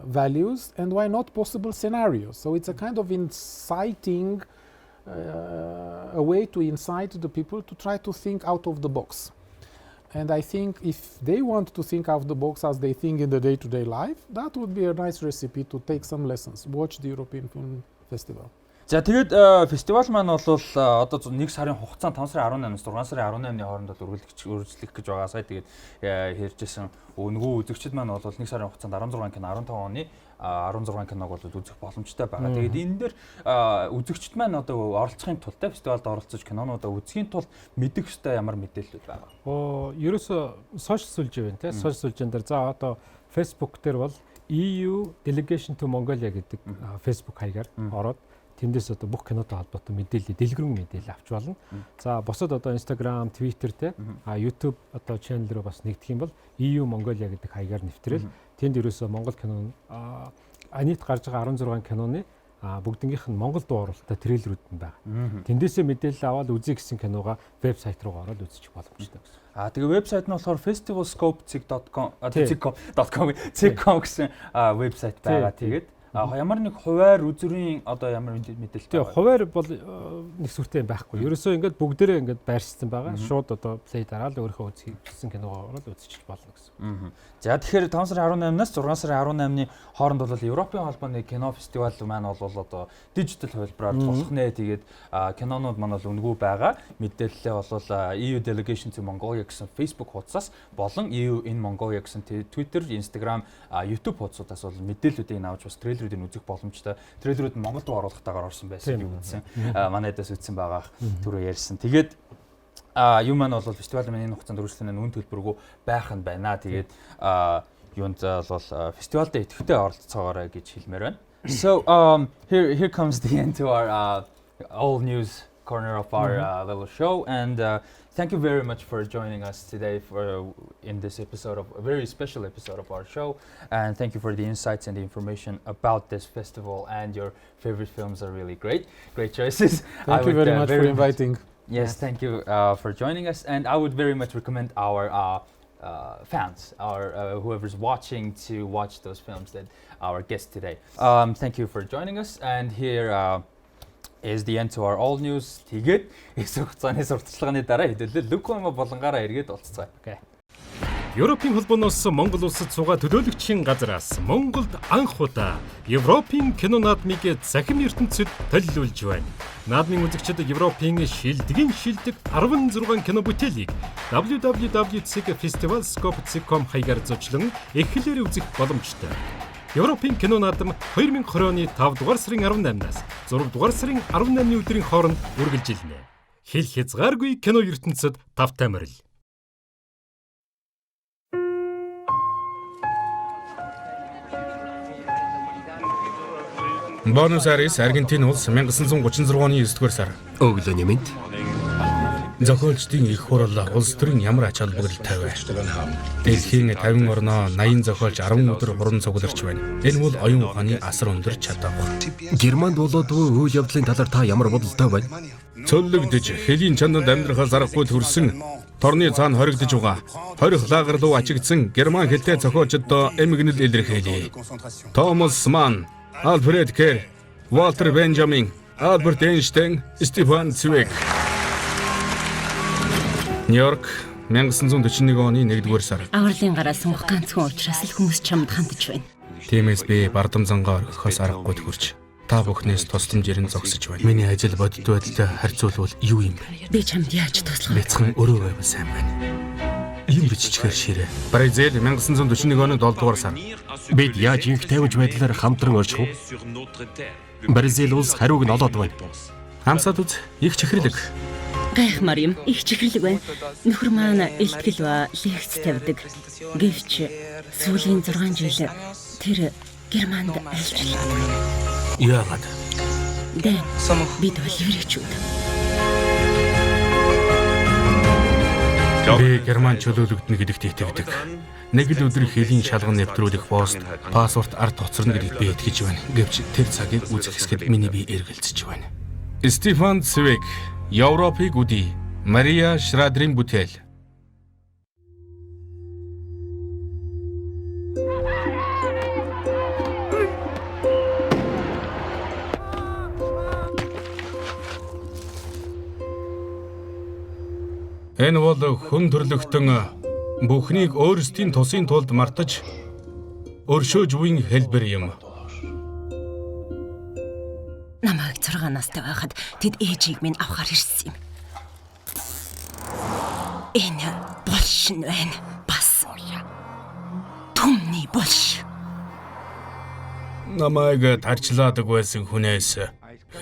values, and why not possible scenarios. So it's a kind of inciting, a way to incite the people to try to think out of the box. And I think if they want to think out of the box as they think in the day-to-day life, that would be a nice recipe to take some lessons. Watch the European Film Festival. За тэгээд фестивал маань бол одоо 1 сарын хугацаанд 5 сарын 18-аас 6 сарын 18-ны хооронд үргэлжлэх гэж байгаа. Сая тэгээд ярьжсэн нөгөө үзэгчид маань бол 1 сарын хугацаанд 16 кино 15 оны 16 киног бол үзэх боломжтой байгаа. Тэгээд энэ дээр үзэгчид маань одоо оролцохын тулд фестивалд оролцож кинонуудаа үзэхийн тулд мэдэх ёстой ямар мэдээлэлүүд байгаа. Ерөөсө сошиал сүлжээ байна те. Сошиал сүлжээн дээр за одоо Facebook дээр бол EU Delegation to Mongolia гэдэг Facebook хаягаар ороод тэндээс одоо бүх кинотой холбоотой мэдээлэл, дэлгэрэн мэдээлэл авч болно. За босод одоо Instagram, Twitter те YouTube одоо channel руу бас нэгдэх юм бол EU Mongolia гэдэг хаягаар нэвтрэл тэнд ерөөсөө Монгол кино анит гарч байгаа 16 киноны бүгднгийнх нь Монгол дуу оруулалттай трейлерүүд нь байгаа. Тэндээсээ мэдээлэл аваад үзье гэсэн киногаа вебсайт руу ороод үзчих боломжтой гэсэн. Тэгээ вебсайт нь болохоор festivalscope.com гэсэн вебсайт байгаа. Тэгээд ямар нэг хуваар үзүрийн одоо ямар мэдээлэл тэгээ хуваар бол нэг сүртэй байхгүй. Ерөөсөө ингээд бүгдээрээ ингээд байршсан байгаа. Шууд одоо плей дараал өөрийнхөө үзэх гэсэн киногоо ороод үзчих болно гэсэн. За тэгэхээр 5 сарын 18-наас 6 сарын 18-ны хооронд бол Европын холбооны кино фестивал маань бол одоо дижитал хувилбараар болох нэ. Тэгээд кинонууд маань бол үнэгүй байгаа. Мэдээлэлээ бол EU Delegation to Mongolia гэсэн Facebook хуудасаас болон EU in Mongolia гэсэн Twitter, Instagram, YouTube хуудасаас бол мэдээллүүдийг авч бас трейлерүүдийг үзэх боломжтой. Трейлерүүд нь Монголд оруулахтайгаар орсон байсан би үзсэн. Манайдаас үзсэн байгаа түрүү ярьсан. Тэгээд юу маань бол фестивал маань энэ хугацаанд үргэлжлэн үн төлбөргүй байх нь байна. Тэгээд юунд бол фестивалд идэвхтэй оролцоогоорой гэж хэлмээр байна. So here comes the end to our all news corner of our little show, and thank you very much for joining us today in this episode of a very special episode of our show, and thank you for the insights and the information about this festival, and your favorite films are really great choices. Thank you very much for inviting. Yes, thank you for joining us, and I would very much recommend our fans, our whoever's watching, to watch those films that our guest today. Thank you for joining us, and here is the end to our all news. Тэгээд эсрэг хугацааны сурталчилгааны дараа хэдүүлээ Лүкөм болонгаараа эргээд уулзцгаая. Okay. Европын Холбооноос Монгол Улсад суугаа төлөөлөгчийн газраас Монголд анх удаа Европын кино наадмыг захим ертөнцид төлөвлөж байна. Наадмын үзэгчид Европын шилдэг 16 кино бүтээлийг www.festivalscope.com хаягаар зочлон эхлэлээр үзэх боломжтой. Европын кино наадам 2020 оны 5 дугаар сарын 18-наас 6 дугаар сарын 18-ны өдрийн хооронд үргэлжилнэ. Хэл хязгааргүй кино ертөнцид тавтай морил. Буэнос Айрес, Аргентин улс 1936 оны 9-р сар. Өглөөний мэнд. Зохиолчдын их хурал улс төрийн ямар ач холбогдолтой вэ? Дэлхийн 50 орноо 80 зохиолч 10 өдөр хуран цугларч байна. Энэ бол оюун ухааны асар өндөр чадвар. Германд болоодгүй үйл явдлын талаар та ямар бодолтой байна? Цөллөгдөж, хэлийн чанад амьдрахаас аргагүй төрсөн, торны цаана хоригдож байгаа, хорих лагер руу ачигдсан герман хэлтэй зохиолчдод эмгэнэл илэрхийлье. Томас Манн, Альфред Кер, Валтер Бенджамин, Альберт Эйнштейн, Стефан Цвейг. Нью-Йорк 1941 оны 1-р сар. Авралын гараа сунгах ганцхан учраас л хүмүүс чамд хандж байна. Тиймээс би бардам зангаа орхихоос аргагүй хүрч та бүхнээс тусламж ирэн зогсож байна. Миний ажил бодит байдалтай харьцуулбал юу юм бэ? Би чамд яаж туслах вэ? Бяцхан өрөө байвал сайн байна. Ийм биччихээр ширээ. Бразил 1941 оны 7-р сар. Бид яаж их тавьж байдлаар хамтран орчих вэ? Бразил улс хариуг нь олоод байна. Хамсаад үз их чихэрлэг. Гайхмаар юм. Их чихэрлэг байна. Нөхөр маань илтгэл ба лекц тавьдаг. Гэвч сүүлийн 6 жил тэр Германд ажиллаж байна. Яагаад? Бид бол еврейчүүд. Би герман чөлөөлөгдөнө гэдэгт итгэдэг. Нэг л өдөр хэлийн шалган нэвтрүүлэх пост, паспорт ард тоцорно гэдэгт би итгэж байна. Гэвч тэр цагийг үзэх хэсгэд миний бие эргэлзэж байна. Стефан Цвейг, Европыг үдий. Мария Шрадрийн бүтээл. Энэ бол хүн төрлөختөн бүхнийг өөрсдийн тусын тулд мартаж өршөөж буйн хэлбэр юм. Намайг 6 настай байхад тэд ээжийг минь авахар ирсэн юм. Энэ булшин байна. Бас түмний булш. Намайг тарчлаадаг байсан хүнээс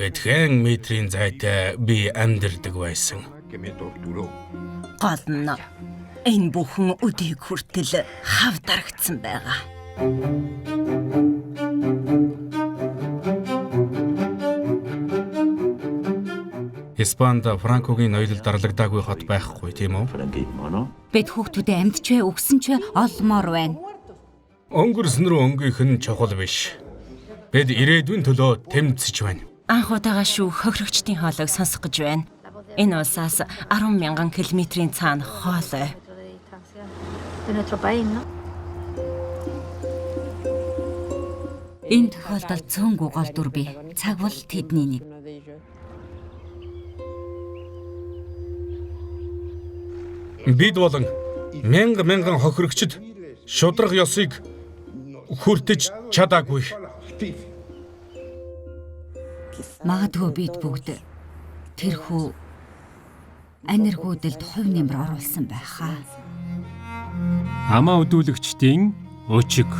хэдхэн метрийн зайтай би амьдардаг байсан. Гол нь энэ бүхэн өдийг хүртэл хав дарагдсан байгаа. Испанд Франкогийн ноёлол дарлагдаагүй хот байхгүй тийм үү? Бид хүүхдүүдэд амьдч вэ, өгсөн ч вэ олмоор байна. Өнгөрсөн рүү өнгөх нь чухал биш. Бид ирээдүйн төлөө тэмцэж байна. Анх удаага шүү хохирогчдын хоолойг сонсох гэж байна. Энэ улсаас 10,000 км-ийн цаана хоолой. Энэ тохиолдолд цөөнгүй гол дүр бий. Цаг бол тэдний нэг. Бид болон мянган хохирогчд шудраг ёсыг хүртэж чадаагүй. Магадгүй бид бүгд тэрхүү аниргуудад хувь нэмэр оруулсан байхаа. Хамаа өдүүлэгчдийн өчиг.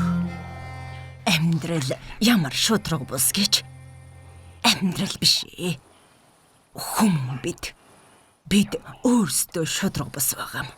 Амьдрал ямар шудраг бус гэж. Амьдрал биш ээ. Хүм бид. Бид өөрсдөө шудраг бус байгаа юм.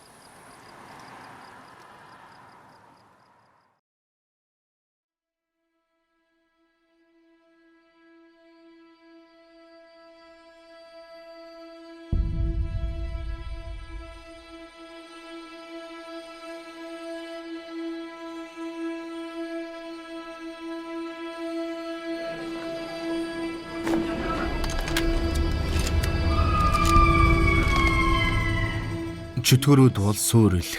Чөтгөрүүд бол сүрэл.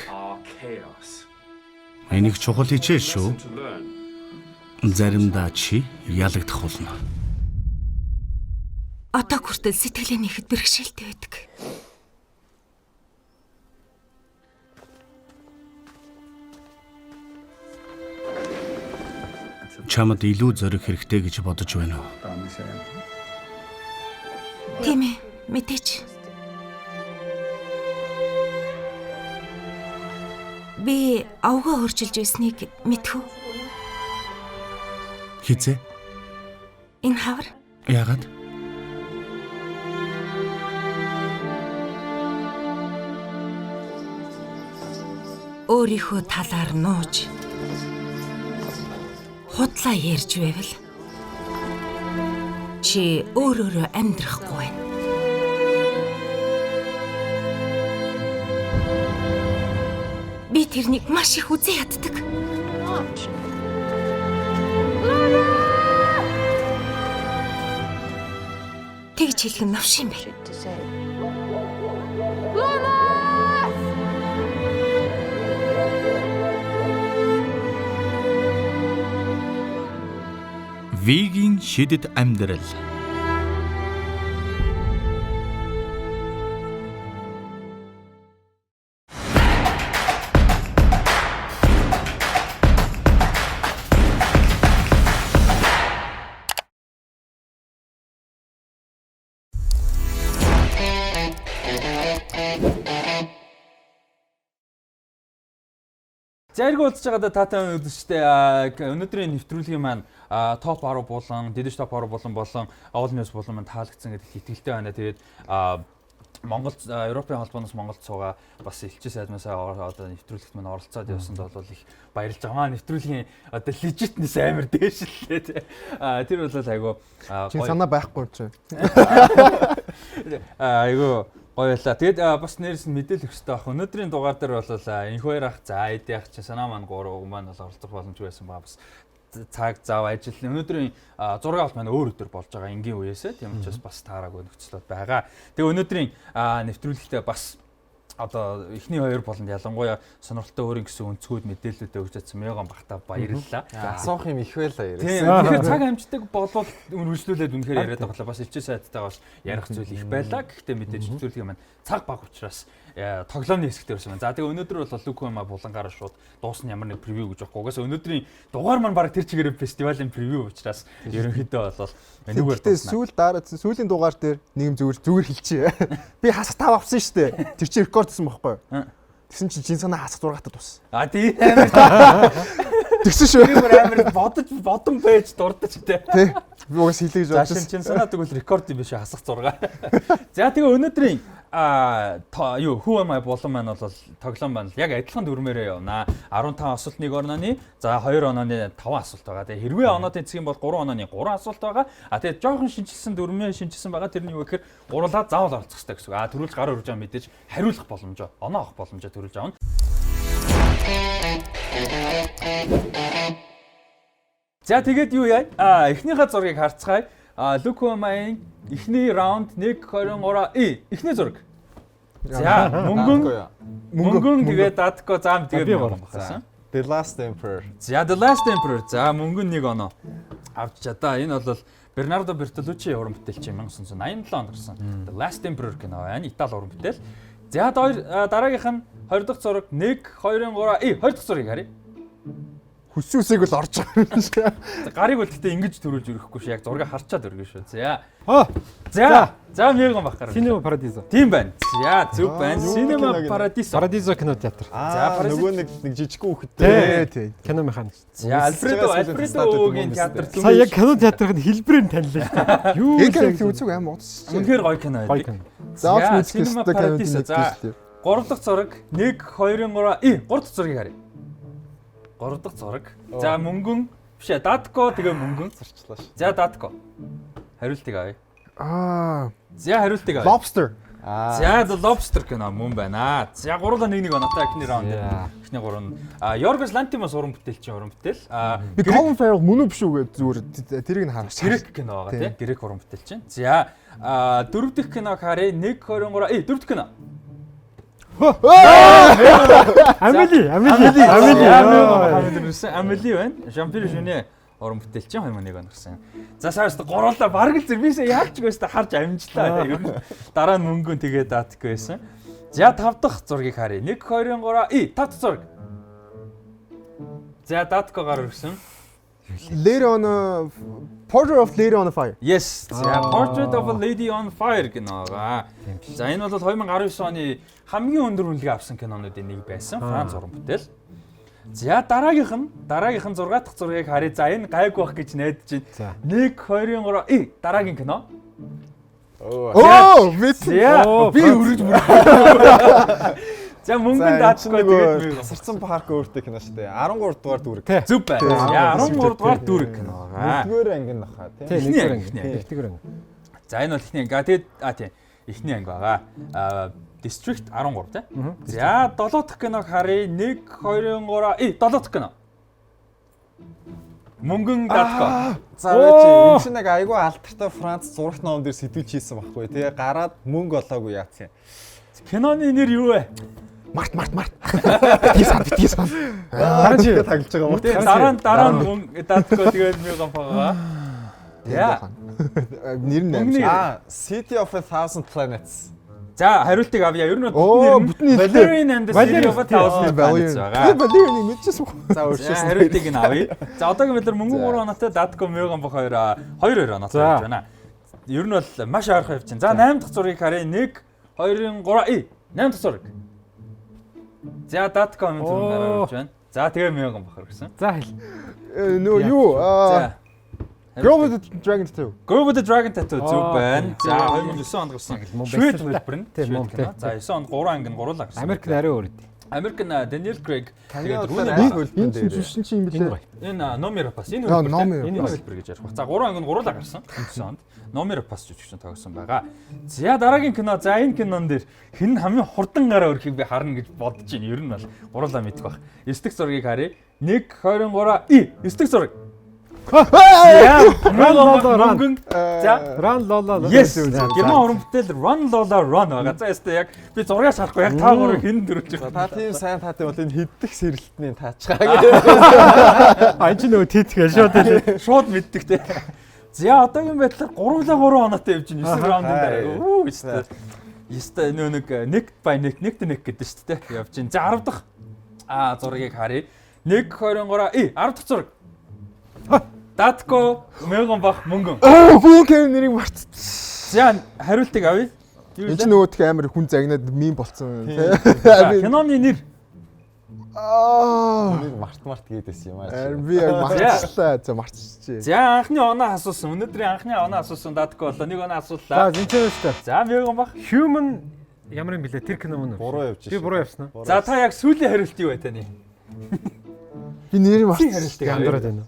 Энийг чухал хичээл шүү. Заримдаа чи ялагдах болно. Одоо хүртэл сэтгэлээ нэхэд бэрхшээлтэй байдаг. чамд илүү зорих хэрэгтэй гэж бодож байна уу? Тийм ээ, мэдээч. Би авгаа хөрчилж байсныг мэдхүү. Хизээ? Энэ хавар? Яагаад? Өөрийнхөө талаар нууж худлаа ярьж байвал чи өөрөөрөө амьдрахгүй байна. Би тэрнийг маш их үзэн яддаг. Тэгж хэлэх нь навш юм бэ? Вигийн шидэт амьдрал. За эргүү уулзж байгаадаа таатай үзэгчтэй өнөөдрийн нэвтрүүлгийн маань топ 10 болон дэдэш топ 10 болон All News болон маань таалагдсан гэдэгт итгэлтэй байна. Тэгээд Монгол Европын Холбооноос Монгол Улсад бас элчин сайдмасаа одоо нэвтрүүлэгт маань оролцоод явсанд бол их баярлж байгаа. Нэвтрүүлгийн одоо лежитнес амар дээшлээ тий. Тэр бол айгу чи санаа байхгүй ч. Айгу гоё байла. Тэгээд бас нэрс нь мэдээлэх хэрэгтэй баг. Өнөөдрийн дугаар дээр бол энэ хоёр ах за айдах чи санаа маань 3 маань бол оролцох боломжтой байсан ба бас цаг зав ажил. Өнөөдрийн зураг авалт маань өөр өдөр болж байгаа энгийн үеэсээ тийм учраас бас таараагүй нөхцөл байгаа. Тэгээ өнөөдрийн нэвтрүүлэгтээ бас одоо эхний хоёр болонд ялангуяа сонирхолтой өөрийн гэсэн өнцгүүд мэдээлэлүүдээ өгч чадсан Меган багтаа баярлалаа. Асуух юм их байла яриа. Тийм. Тэгэхээр цаг амждаг болвол үргэлжлүүлээд үнэхээр яриад байгаа бас элчин сайдтайгаа бас ярих зүйл их байлаа. Гэхдээ мэдээж нэвтрүүлгийн маань цаг бага учраас тоглоомны хэсэгт өрсөн байна. За тэгээ өнөөдөр бол Лукома булангаараа шууд дуусна ямар нэг превью гэж байхгүй. Угаасаа өнөөдрийн дугаар маань баг тэр чигээрээ фестивалийн превью учраас ерөнхийдөө бол энэгээр дуусна. Сүүлийн дугаар дээр нэг зүгээр хэлчихье. Би хасах тав авсан шүү дээ. Тэр чинь рекордсон байхгүй юу? Тэгсэн чинь чин санаа хасах 6 тад тус. Тийм. Тэгсэн шүү. Би амар бодон байж дурдаж тий. Тий. Би угаас хэлээ гэж бодсон. Чин санаа тэгвэл рекорд юм биш хасах 6. За тэгээ өнөөдрийн хүү амай болон маань бол тоглоом маань яг адилхан дүрмээрээ явна. 15 асуулт 1 онооны за 2 онооны 5 асуулт байгаа. Тэгээ хэрвээ оноотой цэгийн бол 3 онооны 3 асуулт байгаа. Тэгээ жоохон шинжилсэн дүрмээ шинжилсэн байгаа. Тэрний юу гэхээр гурлаа заавал оролцох хэрэгтэй гэсэн үг. Төрүүлж гар өрж байгаа мэдээж хариулах боломжоо, оноо авах боломжоо төрүүлж аавна. За тэгээд юу яа? Эхнийхээ зургийг харцгаая. Лукомайн эхний раунд 1 2 3 эхний зураг. За мөнгөн тэгээд датко заам тэгээд бахсан. The Last Emperor. За The Last Emperor. За мөнгөн 1 оноо авч чадаа. Энэ бол Бернардо Бертолуччи уран бүтээлч 1987 онд гарсан. The Last Emperor кино байна. Итали уран бүтээл. За дараагийнх нь 20 дахь зураг 1 2 3 20 дахь зургийг харъя. Хүсүүсийг л орж байгаа. Гарыг бол гэтээ ингэж төрүүлж өрөхгүй шүү. Яг зургийг харчаад өргөн шүү. За Меган бах гараа. Cinema Paradiso. Тийм байна. За зөв байна. Cinema Paradiso. Paradiso кино театр. За нөгөө нэг жижигхэн хүүхэдтэй. Тий. Кино механик. За Альфредогийн театр. Сая яг кино театрын хэлбэрээр танилаа шүү. Юу яг үзэг аим удас. Үнэхээр гоё кино байдаг. За Cinema Paradiso. За 3 дахь зураг 1 2 3 3 дахь зургийг харъя. 3 дахь зураг. За мөнгөн биш ээ датко тэгээ мөнгөн зарчлаа ш. За датко. Хариултыг авъя. За хариултыг авъя. Lobster. За The Lobster кино мөн байна. За гурлаа 1-1 оноотой эхний раунд. Эхний 3. Yorgos Lanthimos уран бүтээлчийн уран бүтээл. Би Colin Farrell мөн үү биш үү гэж зүгээр тэрийг нь хараач. Грек кино байгаа тийм. Грек уран бүтээлчин. За 4 дахь киног харъя. 1 2 3 4 дахь кино. Амели байна. Jean-Pierre Jeunet уран бүтээлчин 2001 он гарсан. За саяст гурлаа бараг л зэрвээсээ яалч гойстой харж амжлаа. Ер нь дараа нь мөнгөн тэгээд даатгүй байсан. За 5 дахь зургийг харъя. 1 2 3 5 дахь зураг. За даатко гар өргсөн. Lady on a Portrait of Lady on a Fire. Yes. За Portrait of a Lady on Fire киногаа. За энэ бол 2019 оны хамгийн өндөр үнэлгээ авсан кинонуудын нэг байсан. Франц уран бүтээл. За дараагийнх нь 6 дахь зургийг харъя. За энэ гайг байх гэж найдаж байна. 1 2 3 дараагийн кино. Би үрж мөрөв. За мөнгөнд даачгүй тэгээд тасарсан парк өөртөө кино шүү дээ. 13 дугаар дүрэг. Зүг байна. 13 дугаар дүрэг киногаа. Нэгдүгээр ангин нахаа тийм. Нэгдүгээр анги. За энэ бол ихний анги. Тэгээд ихний анги байгаа. District 13 тийм. За 7 дахь киног харъя. 1 2 3 7 дахь кино. Мөнгөн даатгаа. За энэ чинь нэг айгүй алдартай Франц зурагт ном дээр сэтгүүлж хийсэн байхгүй. Тэгээ гараад мөнгө олоогүй яац юм. Киноны нэр юу вэ? Март. Битгий сан. Дараа чи таглаж байгаа юм. Тэгээ дараа нь мөнгө даатгаа тэгээд мөнгө байгаа. Яа. Нэр нь City of a Thousand Planets. За хариултыг авъя. Ер нь бүтэн Valerian and the City of a Thousand Planets байгаа. Valerian мэдчихсэн. За өөршөөс хариултыг нь авъя. За одоогийн мэдлэр мөнгө 3 оноотой даатгаа мөнгө бох 2 оноотой байж байна. Ер нь бол маш ойрхон явж байна. За 8 дахь зургийг харъя. 1 2 3 8 дахь зураг. За даатгаа мөнгө гараад байна. За тэгээ мөнгө бохор гэсэн. За хэл. Нөө юу? Girl with the Dragon Tattoo. Girl with the Dragon Tattoo зүг байна. За 2009 онд гарсан. Швед хэлбэр нь. За 9 онд 3 анги нь гуруулаа гарсан. Америк арай өөр үү? Америк нь Daniel Craig тэгээд энэ жүшин чи юм бэлээ. Энэ номер пас энэ хэлбэр гэж ярих. За 3 анги нь гуруулаа гарсан. 9 онд номер пас жүжигчин тоглосон байгаа. За дараагийн кино. За энэ кинон дээр хэн хамгийн хурдан гараа өрхийг би харна гэж бодож байна. Ер нь бол гуруулаа мэдэх баг. 9 дахь зургийг харъя. 1 2 3 9 дахь зураг. Run Lola. Yes. Герман уран бүтээл Run Lola Run байгаа. За ястаа яг би зургийг шарахгүй яг та гурав хэн дөрвж байгаа. Та тийм сайн таатай бол энэ хиддэх сэрэлтний таачгаа гэдэг. А энэ ч нөгөө тийтгэл шууд хэлээ. Шууд мэддэг те. За одоогийн байдлаар 3 оноотой явж байна. 9 раундын дараа. Ястаа нөгөө нэг by нэг гэдэг шүү дээ. Явж байна. За 10 дахь зургийг харъя. 1 2 3 10 дахь зураг. Даатко мөнгөн бах мөнгөн. Хүүхэн нэрийг мартсан. За хариултыг авъя. Энэ ч нөгөө их амар хүн загнаад мим болцсон. Киноны нэр. Март гэдээсэн юм аа. Би яг марцлаа. За марцчихжээ. За анхны оноо асуусан. Өнөөдрийн анхны оноо асуусан Даатко болоо. Нэг оноо асууллаа. За зинчээ шүү дээ. За мөнгөн бах. Human ямар юм бэлээ тэр кино мөн үү? Буруу явж байна. Би буруу явсан уу? За та яг сүүлийн хариулт юу бай таны? Би нэрийг мартсан. Хариултыг амдраад байна.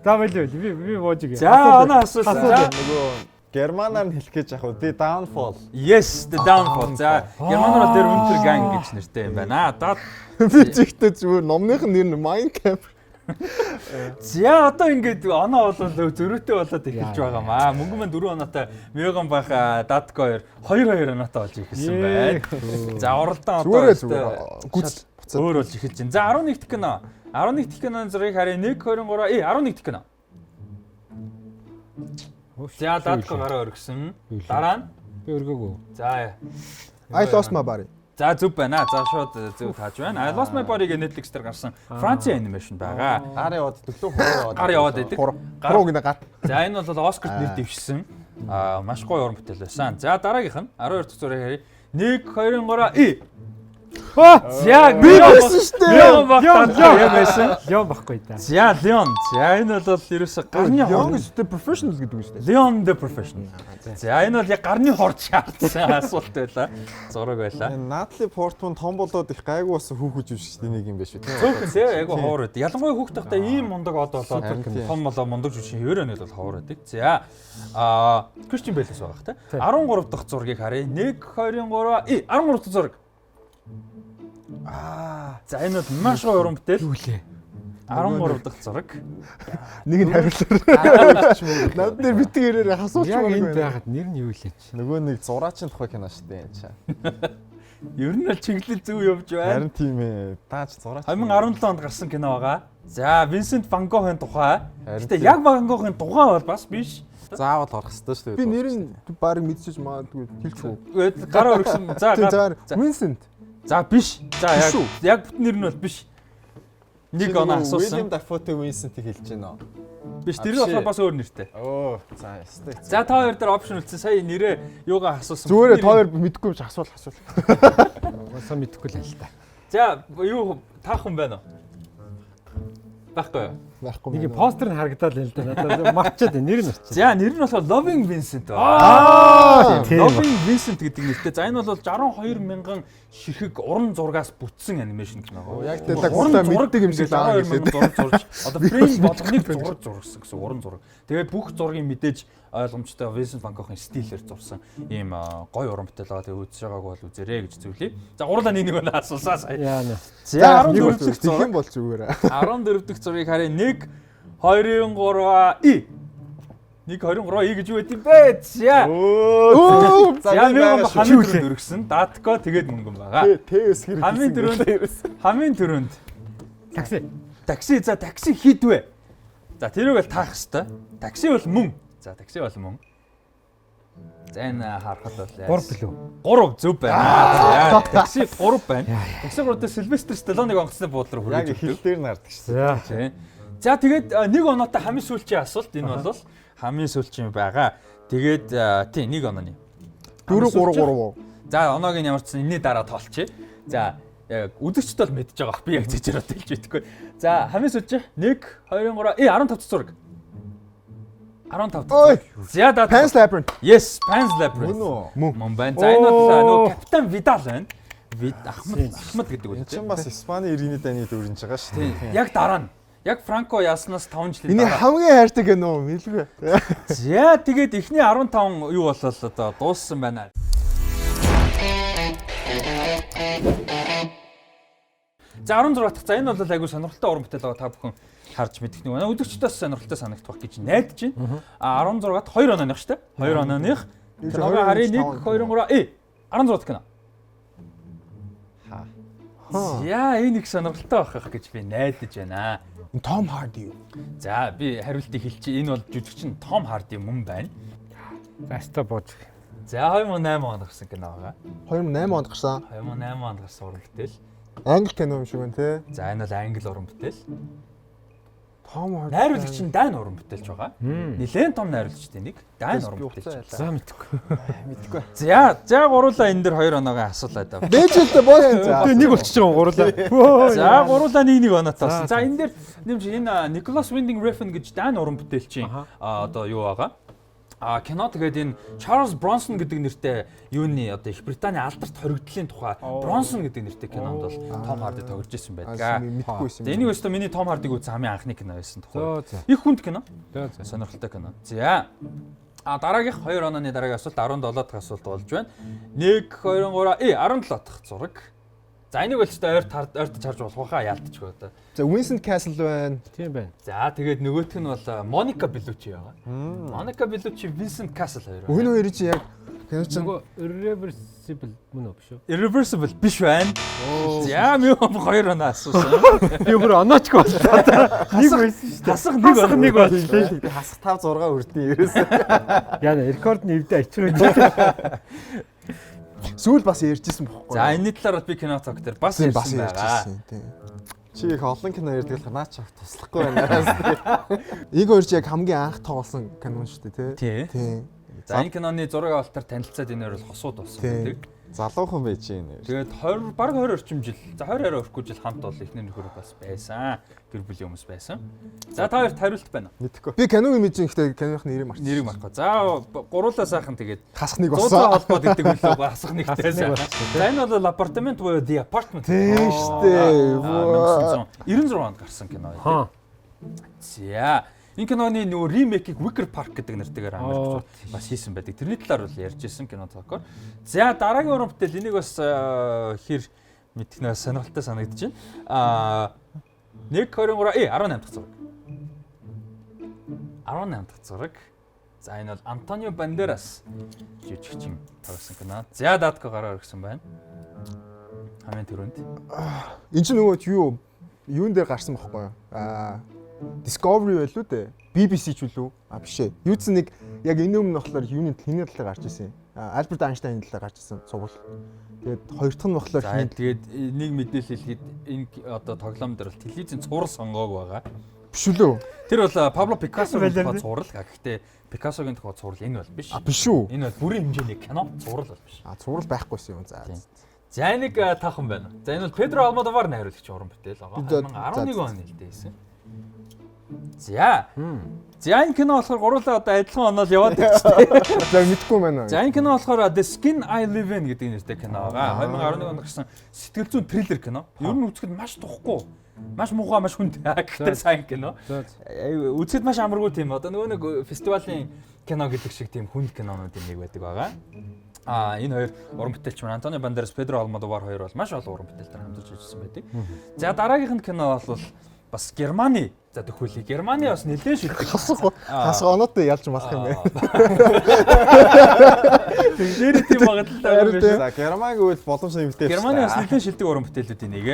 За болоо би воожиг. За оноо асуулаа. Нөгөө германаар хэлэх гэж яг үү. The Downfall. Yes, The Downfall. За германаар дээр Winter Gang гэж нэртэй юм байна. Би зэгтээ зүгээр номных нэр нь Mein Kampf. За одоо ингээд оноо болоо зөрүүтэй болоод эхэлж байгаа маа. Мөнгө мань 4 оноотой Мёган бах Даатко 2 оноотой болж ихсэн байна. За оролдон одоо гүц өөр болж эхэлж байна. За 11 дахь кино. 11 дахь киноны зургийг харъя. 1 2 3 11 дахь кино. За Даатко гараа өргөсөн. Дараа нь би өргөөгүй. За I lost my body. За зүг байна. За шууд зүг тааж байна. I lost my body гэ Netflix дээр гарсан Францын анимашн байгаа. Гар яваад төглөө гар яваад идэг. Гаруу гинэ гат. За энэ бол Оскарт нэр дэвшсэн. Маш гоё уран бүтээл байсан. За дараагийнх нь 12 дахь зургийг харъя. 1 2 3 За би байсан шүү дээ. Яг байсан. Леон баггүй да. За Леон. За энэ бол ерөөсө гарны Леон the professional гэдэг үг шүү дээ. Леон the professional. За энэ бол яг гарны хорд шаардсан асуулт байлаа. Зураг байлаа. Натали Портман том болоод их гайгүй болсон хүүхэд жүжигчдийн нэг юм биш үү? Зөвхөн тий айгу ховор байдаг. Ялангуяа хүүхд тахта ийм мундаг од болоод том болоо мундаг жүжигчин ерөнөд бол ховор байдаг. За Кристиан Бэлээс байгаа хта. 13 дахь зургийг харъя. 1 2 3 13 дахь зураг. За энэ бол маш гоё уран бүтээл. 13 дахь зураг. Нэг нь хариуллаа. Над дээр битгий ирээр асууч яг энд байгаад нэр нь юу лээч. Нөгөө нэг зураачийн тухай кино шүү дээ энэ чаа. Ер нь л чиглэл зөв явж байна. Харин тийм ээ. Даач зураач. 2017 онд гарсан кино байгаа. За Винсент Ван Гогийн тухай. Гэтэ яг Ван Гогийн тухай бол бас биш. Заавал орох хэрэгтэй шүү дээ. Би нэрийг баг мэдчихэж магадгүй хэлчихв. Гараа өргөсөн. За Винсент. За биш. За яг бүтэн нэр нь бол биш. Нэг оноо асуусан. William Dafoe Vincent-ийг хэлж байна уу? Биш тэр нь болохоор бас өөр нэртэй. Оо за ястай. За та хоёр дээр опшн үлдсэн. Сая нэрээ юугаа асуусан. Зүгээр та хоёр мэдгүй юм чи асуул. Уусаа мэдэхгүй л л та. За юу таах хүн байна уу? Байхгүй юу? Нэг постэр нь харагдаад л да. Надад марчаад нэр нь марчаад. За нэр нь болохоор Loving Vincent Аа. Loving Vincent гэдэг нэртэй. За энэ бол 62 мянган ширхэг уран зургаас бүтсэн анимашн кино. Яг тэр та мэддэг юм шиг лаа гэдэг. Зураг зурж одоо фрейм болгоныг зургасан гэсэн уран зураг. Тэгээд бүх зургийг мэдээж ойлгомжтой Vincent van Gogh-ын стилээр зурсан ийм гоё уран бүтээл байгаа. Тэгээд үзэж байгааг бол үзээрэй гэж зөвлөе. За гурлаа нэг асуусаа сая. Яана. За 14 дэх зураг юм бол зүгээр. 14 дэх зургийг харъя. 1 2 3 1 23 гэж юу байт юм бэ? За. За нэг хамгийн түрүүнд өргсөн. Датко тэгээд мөнгөн байгаа. Тэс хэрэг. Хамгийн түрүүнд. Такси. Такси за такси хийдвэ. За тэрийг л таах хэвээр. Такси бол мөн. За такси бол мөн. За энэ харахад бол 3 билүү? 3 зөв байна. Такси 3 байна. Такси 3 дээр Сильвестр Сталлоныг онгоцны буудлаар хүргэж яг хил дээр нардаг шээ. За тэгээд нэг оноотой хамгийн сүүлчийн асуулт энэ бол хамгийн сүүлчийн байгаа. Тэгээд тий нэг онооны 4 3 3. За оноог нь ямар ч энэний дараа тоолчих. За үзэгчд бол мэдж байгаа. Би яг зэжээр одоо хэлж өгөхгүй. За хамгийн сүүлчийн 1 2 3 15 зураг. 15 зураг. За даа. Pan's Labyrinth. Yes, Pan's Labyrinth. Мөн байна. За энэ бол нөгөө Капитан Видал байна. Ахмад гэдэг үү. Энд чинь бас Испани иргэний дайны дүрнж байгаа шүү дээ. Яг дараа нь. Яг Франко яснаас 5 жилийн дараа. Энэ хамгийн хайртай кино мэлгүй. За тэгээд эхний 15 юу болол одоо дууссан байна. За 16 дахь. За энэ бол айгүй сонирхолтой уран бүтээл байгаа та бүхэн харж мэдэх нэг байна. Үзэгчдээс сонирхолтой санагдах гэж найдаж байна. 16-т 2 онооных шүү дээ. 2 онооных. Киногийн харъя 1 2 3 16 дахь кино. Яа энэ их сонирхолтой байх гэж би найдаж байна. Том Харди юу? За би хариултыг хэлчихье. Энэ бол жүжигчин Том Харди мөн байна. Заста бууж. За 2008 онд гарсан кино байгаа. 2008 онд гарсан. 2008 онд гарсан уран бүтээл. Англи кино юм шиг байна те. За энэ бол англи уран бүтээл. Том Харди. Найруулагч нь Дайн уран бүтээлч байгаа. Нилээн том найруулагчтай нэг Дайн уран бүтээлч. За мэдгүй. Мэдгүй. За гуруулаа энэ дэр 2 оноогоо асуулаад байна. Бэжэлтэй боосон. За нэг болчихж байгаа гуруулаа. За гуруулаа нэг оноотой болсон. За энэ дэр нэмж энэ Nicholas Winding Refn гэж Дайн уран бүтээлчийн одоо юу байгаа. Кино тэгээд энэ Charles Bronson гэдэг нэртэй юуны одоо Их Британий алдарт хоригдлын тухай Bronson гэдэг нэртэй кинонд бол Том Харди тоглож ирсэн байдаг. Мэдхгүйсэн. Энийг өстө миний Том Хардиг үзсэн хамгийн анхны кино байсан тухай. Их хүнд кино. Сонирхолтой кино. За. Дараагийнх 2 онооны дараагийн асуулт 17 дахь асуулт болж байна. 1 2 3 17 дахь зураг. За энийг бол ч ойрт харж болох хаа яалтчгүй одоо. За Vincent Castle байна. Тийм байна. За тэгээд нөгөөх нь бол Monica Bellucci байгаа. Monica Bellucci, Vincent Castle хоёр. Үн хоёр чи яг кино чинь нөгөө irreversible мөн үү биш үү? Irreversible биш байна. За ми 2 оноо асуусан. Би бүр оноочгүй боллоо. Нэг байсан шүү дээ. Хасах нэг боллоо. Хасах 5 6 үрдэн ерөөсөө. Яа рекорд нь эвдээ ачруу. сүүл бас ярьжсэн бохгүй. За энэ талаар би Кино Talk дээр бас ярьсан байгаа. Чи их олон кино ярьдаг л наач авах туслахгүй байна. Игор ч яг хамгийн анх тоглосон кино шүү дээ, тий. За энэ киноны зураг авалтаар танилцаад энэ бол хосууд болсон гэдэг. Залуухан байж гин. Тэгээд 20 бараг 20 орчим жил. За 20 арай өрхгүй жил хамт бол эхнэр нөхөр бас байсан. Гэр бүлийн хүмүүс байсан. За та хоёрт хариулт байна уу? Мэдхгүй. Би киногийн мэдэн ихтэй киноны нэрийг марцсан. Нэрийг мархгүй. За гуруулаа сайхан тэгээд хасах нэг болсон. Зузаа холбоод гэдэг үлээ хасах нэгтэй. За энэ бол апартамент буюу The Apartment. Тийм шүү дээ. 96 онд гарсан кино. За энэ киноны нөгөө ремейкийг Wicker Park гэдэг нэртэйгээр Америкч бас хийсэн байдаг. Тэрний талаар бол ярьж ирсэн Кино Talk-оор. За дараагийн уран бүтээл энийг бас хэр мэдхнээс сонирхолтой санагдаж байна. 1 2 3 18 дахь зураг. 18 дахь зураг. За энэ бол Антонио Бандерас жүжигчин тоглосон кино. За датко гараар өргсөн байна. Хамгийн түрүүнд. Энд чинь нөгөө юун дээр гарсан байхгүй юу? Discovery байлуу дээ. BBC ч үлээ. Биш ээ. Юу ч нэг Яг энэ өмнө болохоор юуны талаар гарч ирсэн. Альберт Айнштайны талаар гарч ирсэн цувал. Тэгээд хоёр дахь нь болохоор тэгээд нэг мэдээлэл хэлэхэд энэ одоо тоглоом дээр бол телевизийн цуврал сонгоог байгаа. Биш үү? Тэр бол Пабло Пикассогийн тухай цуврал. Гэхдээ Пикассогийн тухай цуврал энэ бол биш. Биш үү? Энэ бол бүрийн хэмжээний кино, цуврал бол биш. Цуврал байхгүйсэн юм. За нэг таахан байна. За энэ бол Педро Алмодовар найруулагч уран бүтээл байгаа. 2011 оны нэлээд байсан. За энэ кино болохоор гурлаа одоо адилхан онол яваад байна. За мэдгүй байна. За энэ кино болохоор The Skin I Live In гэдэг нэртэй кино байгаа. 2011 онд гарсан сэтгэл зүйн триллер кино. Ер нь үзэхэд маш тухгүй. Маш муухай, маш хүнд. Гэхдээ сайн кино. Үзэхэд маш амаргүй тийм. Одоо нөгөө нэг фестивалийн кино гэдэг шиг тийм хүнд кинонуудын нэг байдаг байгаа. Энэ хоёр уран бүтээлч маань Антонио Бандерас, Педро Алмодовар хоёр бол маш олон уран бүтээлтэй хамтарч ажилласан байдаг. За дараагийнх нь кино бол бас Германы за төхөөлөе. Германы бас нэлээд шилдэг. Хасга оноотой ялж болох юм байна. Нэр тийм багталтай юм байна. За Герман гэвэл боломжтой бүтээл. Германы бас нэлээд шилдэг уран бүтээлүүдийн нэг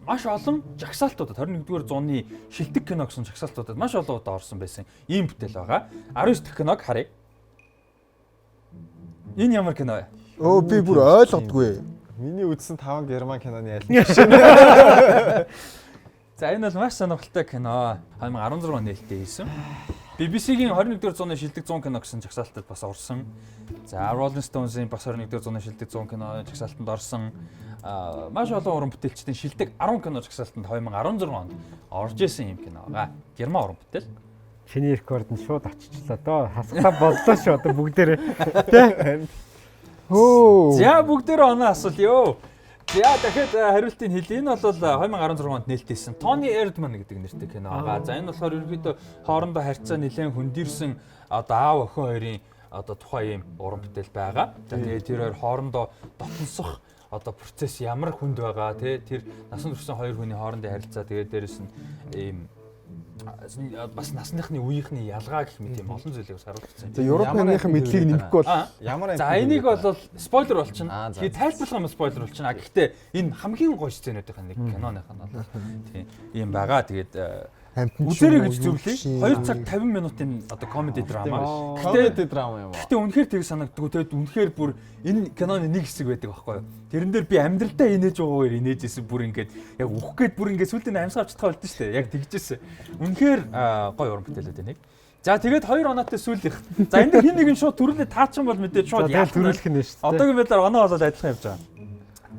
маш олон жагсаалтуудад 21-р зууны шилдэг кино гэсэн жагсаалтуудад маш олон удаа орсон байсан ийм бүтээл байгаа. 19 дахь киног харъя. Энэ ямар кино вэ? Би бүр ойлгодгүй. Миний үзсэн 5 Герман киноны аль нь. За энэ бол маш сонирхолтой кино. 2016 он нээлттэй хийсэн. BBC-гийн 21-р зууны шилдэг 100 кино гэсэн жагсаалтад бас орсон. За Rolling Stones-ийн бас 21-р зууны шилдэг 100 кино жагсаалтанд орсон. Маш олон уран бүтээлчдийн шилдэг 10 кино жагсаалтанд 2016 онд орж исэн юм кино байгаа. Герман уран бүтээл. Чиний рекорд нь шууд очичлаа доо. Хасгаа боллоо шүү одоо бүгдээрээ. Тэ? За бүгдээрээ оноо асуулъё. За дахиад хариултыг хэлье. Энэ бол 2016 онд нээлттэйсэн Тони Эрдман гэдэг нэртэй кино байгаа. За энэ болохоор ерөнхийдөө хоорондоо харьцаа нэлээд хөндөрсөн одоо аав охин хоёрын одоо тухайн юм уран бүтээл байгаа. За тэгээд тэр хоёр хоорондоо дотносох одоо процесс ямар хүнд байгаа тий тэр насан туршсан хоёр хүний хоорондын харилцаа тэгээд дээрэс нь ийм бас насныхны үеийнхний ялгаа гэх мэт юм олон зүйлийг харуулсан. За Европынхын мэдлийг нэмэхгүй бол ямар За энийг бол спойлер болчихно. Тэгээд тайлбарлах юм спойлер болчихно. Гэхдээ энэ хамгийн гоё сценүүдийн нэг киноных нь бол тийм ийм байгаа. Тэгээд үзээрэй гэж зөвлөе. 2 цаг 50 минутын одоо комеди драма. Комеди драма юм аа. Гэтэ үнэхээр тэг санагддгүй. Тэгээд үнэхээр бүр энэ киноны нэг хэсэг байдаг байхгүй юу? Тэрэн дээр би амьдралдаа инээж байгаагаар инээжсэн бүр ингээд яг үхэх гээд бүр ингээд сүлдээ амьсгаа авчихтаа болдсон шүү дээ. Яг тэгжсэн. Үнэхээр гоё уран бүтээлүүд энийг. За тэгээд 2 оноотой сүүлийнх. За энэ дэр хин нэгэн шууд төрүүлээ таачин бол мэдээд шууд яах төрүүлэх нь шүү дээ. Одоогийн байдлаар оноо болоод адилхан явж байгаа.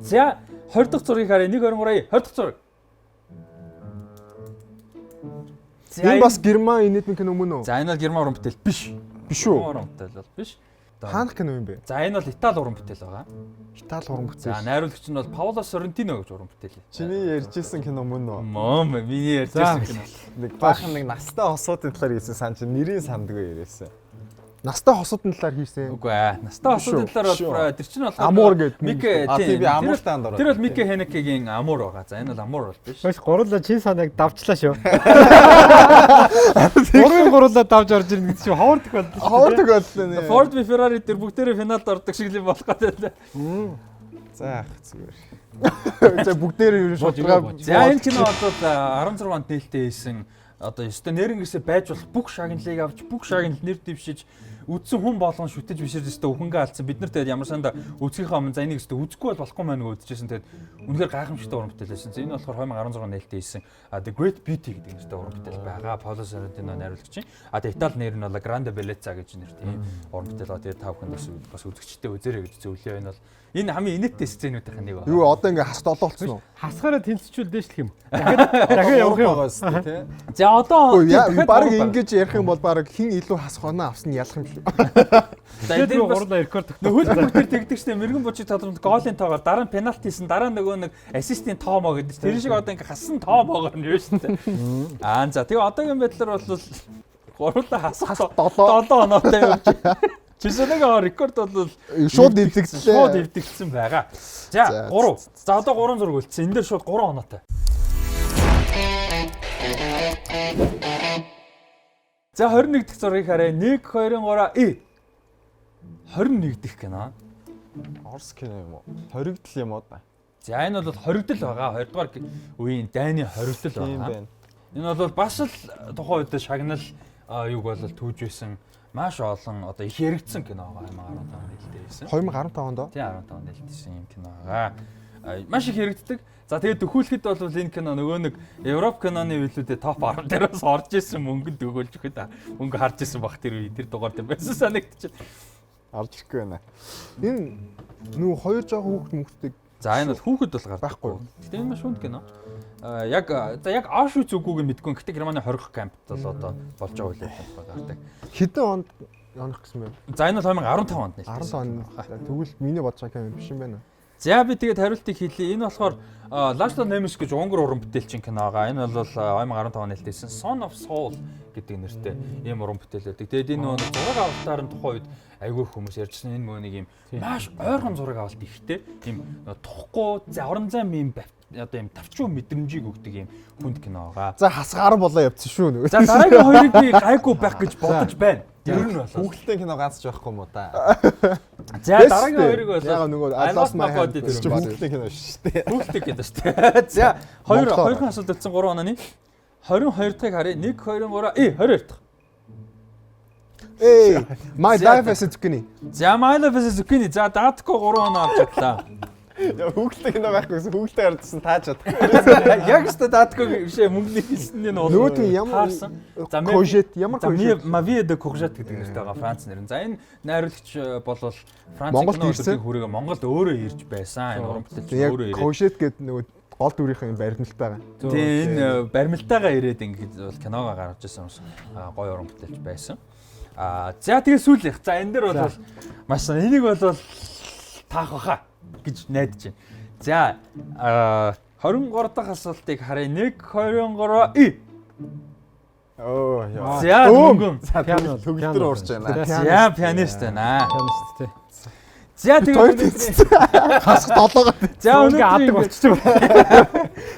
За 20 дахь зургийг харъя. 123 20 дахь зураг. Энэ бас Герман инээдмэн кино мөн үү? За энэ бол Герман уран бүтээл биш. Биш үү? Уран бүтээл бол биш. Хаанах кино юм бэ? За энэ бол Итали уран бүтээл байгаа. Итали уран бүтээл. За найруулагч нь бол Паоло Соррентино гэж уран бүтээл. Чиний ярьжсэн кино мөн үү? Мом миний ярьжсэн кино. Нэг баахан нэг настай хосуудын талаар хэлсэн сан чи нэрийн сандгүй яриасан. Настай хосуудын талаар хийсэн. Үгүй ээ. Настай хосуудын талаар бол тэр чинь бол Амур гэдэг. тийм би амууртаанд ороо. Тэр бол Мике Хенекегийн амур байгаа. За энэ бол амур бол биш. Биш гурлаа чин санааг давчлаа шүү. Гурлаа давж орж ирнэ гэдэг чинь хоордог боллоо. Хоордог боллоо нэ. Ford би Ferrari дээр бүгдээрээ финалд ордог шиг л болох гэдэг. За зүгээр. За бүгдээрээ юу шударгаа. За энэ кино бол 16 онд нээлттэй хийсэн. Одоо ёстой нэрнгээсээ байж болох бүх шагналыг авч бүх шагнал нэр дэвшиж үдсэн хүн болгон шүтэж биширж өстой өхөнгөө алдсан бид нар тэгээд ямар санда үзхийнхээ өмнө за энийг өстой үзэхгүй бол болохгүй маа нөгөө үзчихсэн тэгээд үнэхээр гайхамшигтай уран бүтээл байсан. Энэ болохоор 2016 нээлттэй хийсэн The Great Beauty гэдэг нэртэй уран бүтээл байгаа. Паоло Соррентино найруулагч. Одоо Итали нэр нь бол Grande Bellezza гэж нэртэй уран бүтээл. Тэгээд та бүхэн бас үзэгчтэй үзээрэй гэж зөвлөе. Энэ бол энэ хамгийн инээдтэй сценүүдийнх нь нэг байна. Юу одоо ингээ хасд олоолцсон уу? Хасгаараа тэнцвчүүл дээшлэх юм. Дахиад явах юм байгаас тий. За одоо баг ингэж ярих юм бол баг хин илүү хасх оноо авсан ялах юм шүү. Тэгээд гурлаа рекорд тогтоо. Хөлбөмбөөр тэгдэг штэ мэрэгэн бочиг тодорхой голын тоогоор дараа нь пенальтисэн дараа нөгөө нэг ассистийн тоомоо гэдэг. Тэр шиг одоо ингээ хассан тоомоогоор нь юу штэ. За тэгээ одоогийн байдлаар бол гурлаа хасах 7 оноотой явж. Жишээ нэг рекорд бол шууд эвдэгдсэн байгаа. За 3. За одоо 3 зураг үлдсэн. Энэ дээр шууд 3 оноотой. За 21 дахь зургийг харъя. 1 2 3 21 дахь кино. Орс кино юм уу? Хоригдл юм уу да? За энэ бол хоригдл байгаа. 2 дугаар үеийн дайны хоригдл байгаа. Энэ бол бас л тухайн үед шагнал юуг бол түүж байсан маш олон одоо их яригдсан кино байгаа 2015 оны нээлттэй байсан. 2015 онд. Тийм 15 онд нээлттэйсэн юм кино байгаа. Маш их яригддаг. За тэгээд дөхүүлэхэд бол энэ кино нөгөө нэг Европ киноны билүүдэд топ 10 дээрээс орж исэн мөнгөнд өгөөлж өгöd мөнгө харж исэн баг тэр үе тэр дугаар дээр байсан санагдчих. Орж ирэхгүй байна. Энэ нөгөө хоёр жоо хүүхд мөнгөтэй. За энэ бол хүүхэд бол гарахгүй. Гэтэ энэ маш хүнд кино. Яг Auschwitz үгүйг мэдгүй. Гэтэ Германы хорих кампт бол одоо болж байгаа үйл явдал гардаг. Хэдэн онд явах гэсэн бэ? За энэ бол 2015 онд нэлээд. 15 он. Тэгвэл миний бодож байгаа юм биш юм байна. За би тэгээд хариултыг хэлье. Энэ болохоор Last of Nemesis гэж Унгар уран бүтээлчин кино байгаа. Энэ бол 2015 онд нээлттэйсэн Son of Soul гэдэг нэртэй ийм уран бүтээл байдаг. Тэгээд энэ нэг зураг авалтаар нь тухайн үед айгүй хүмүүс ярьжсэн энэ мөн нэг юм маш ойрхон зураг авалт ихтэй. Ийм тухгүй орон зай юм одоо юм тавчуу мэдрэмжийг өгдөг юм хүнд кино байгаа. За хасгаар болоо явцсан шүү. За дараагийн хоёрыг би гайгүй байх гэж бодож байна. Тэр нь бол хүүхэлдэйн кино ганц жоохгүй юм уу та? За дараагийн хоёрыг бол яг нөгөө Atlas Mahad хүүхэлдэйн кино шүү дээ. Хүүхэлдэйн кино шүү дээ. За хоёрын асуулт өгсөн 3 онооны 22 дахь харъя. 1 2 3 22 дахь. My life is a zucchini. За my life is a zucchini. За даадгүй 3 оноо авч чадлаа. Хүүхэлдэйн кино байхгүйсэн хүүхэлдэй гарчсан тааж чадахгүй. Яг ч даадгүй бишээ мөнгөний хэлсэн нь бол нөгөө ямар courgette ямар courgette ma vie de courgette гэдэг нэртэй байгаа Франц нэр. За энэ найруулагч бол Франц киноны хүрээгээ Монголд өөрөө ирж байсан. Энэ уран бүтээлч өөрөө ирээд courgette гэдэг нөгөө гол дүрийнхэн баримталтайгаа. Тэгээ энэ баримталтайгаа ирээд ингэж бол киногоо гаргаж ирсэн гоё уран бүтээлч байсан. За тэгээ сүүлийнх. За энэ дэр бол маш энийг бол таах баха гэж найдаж байна. За 23 дахь асуултыг харъя. 1 23 Оо яа. За мөнгөн. Пиано төгөлдөр уурч байна. За пианист байна. Пианист тий. За тэгээд хасах долоогоо. За өнөөдөр адаг болчихсон байна.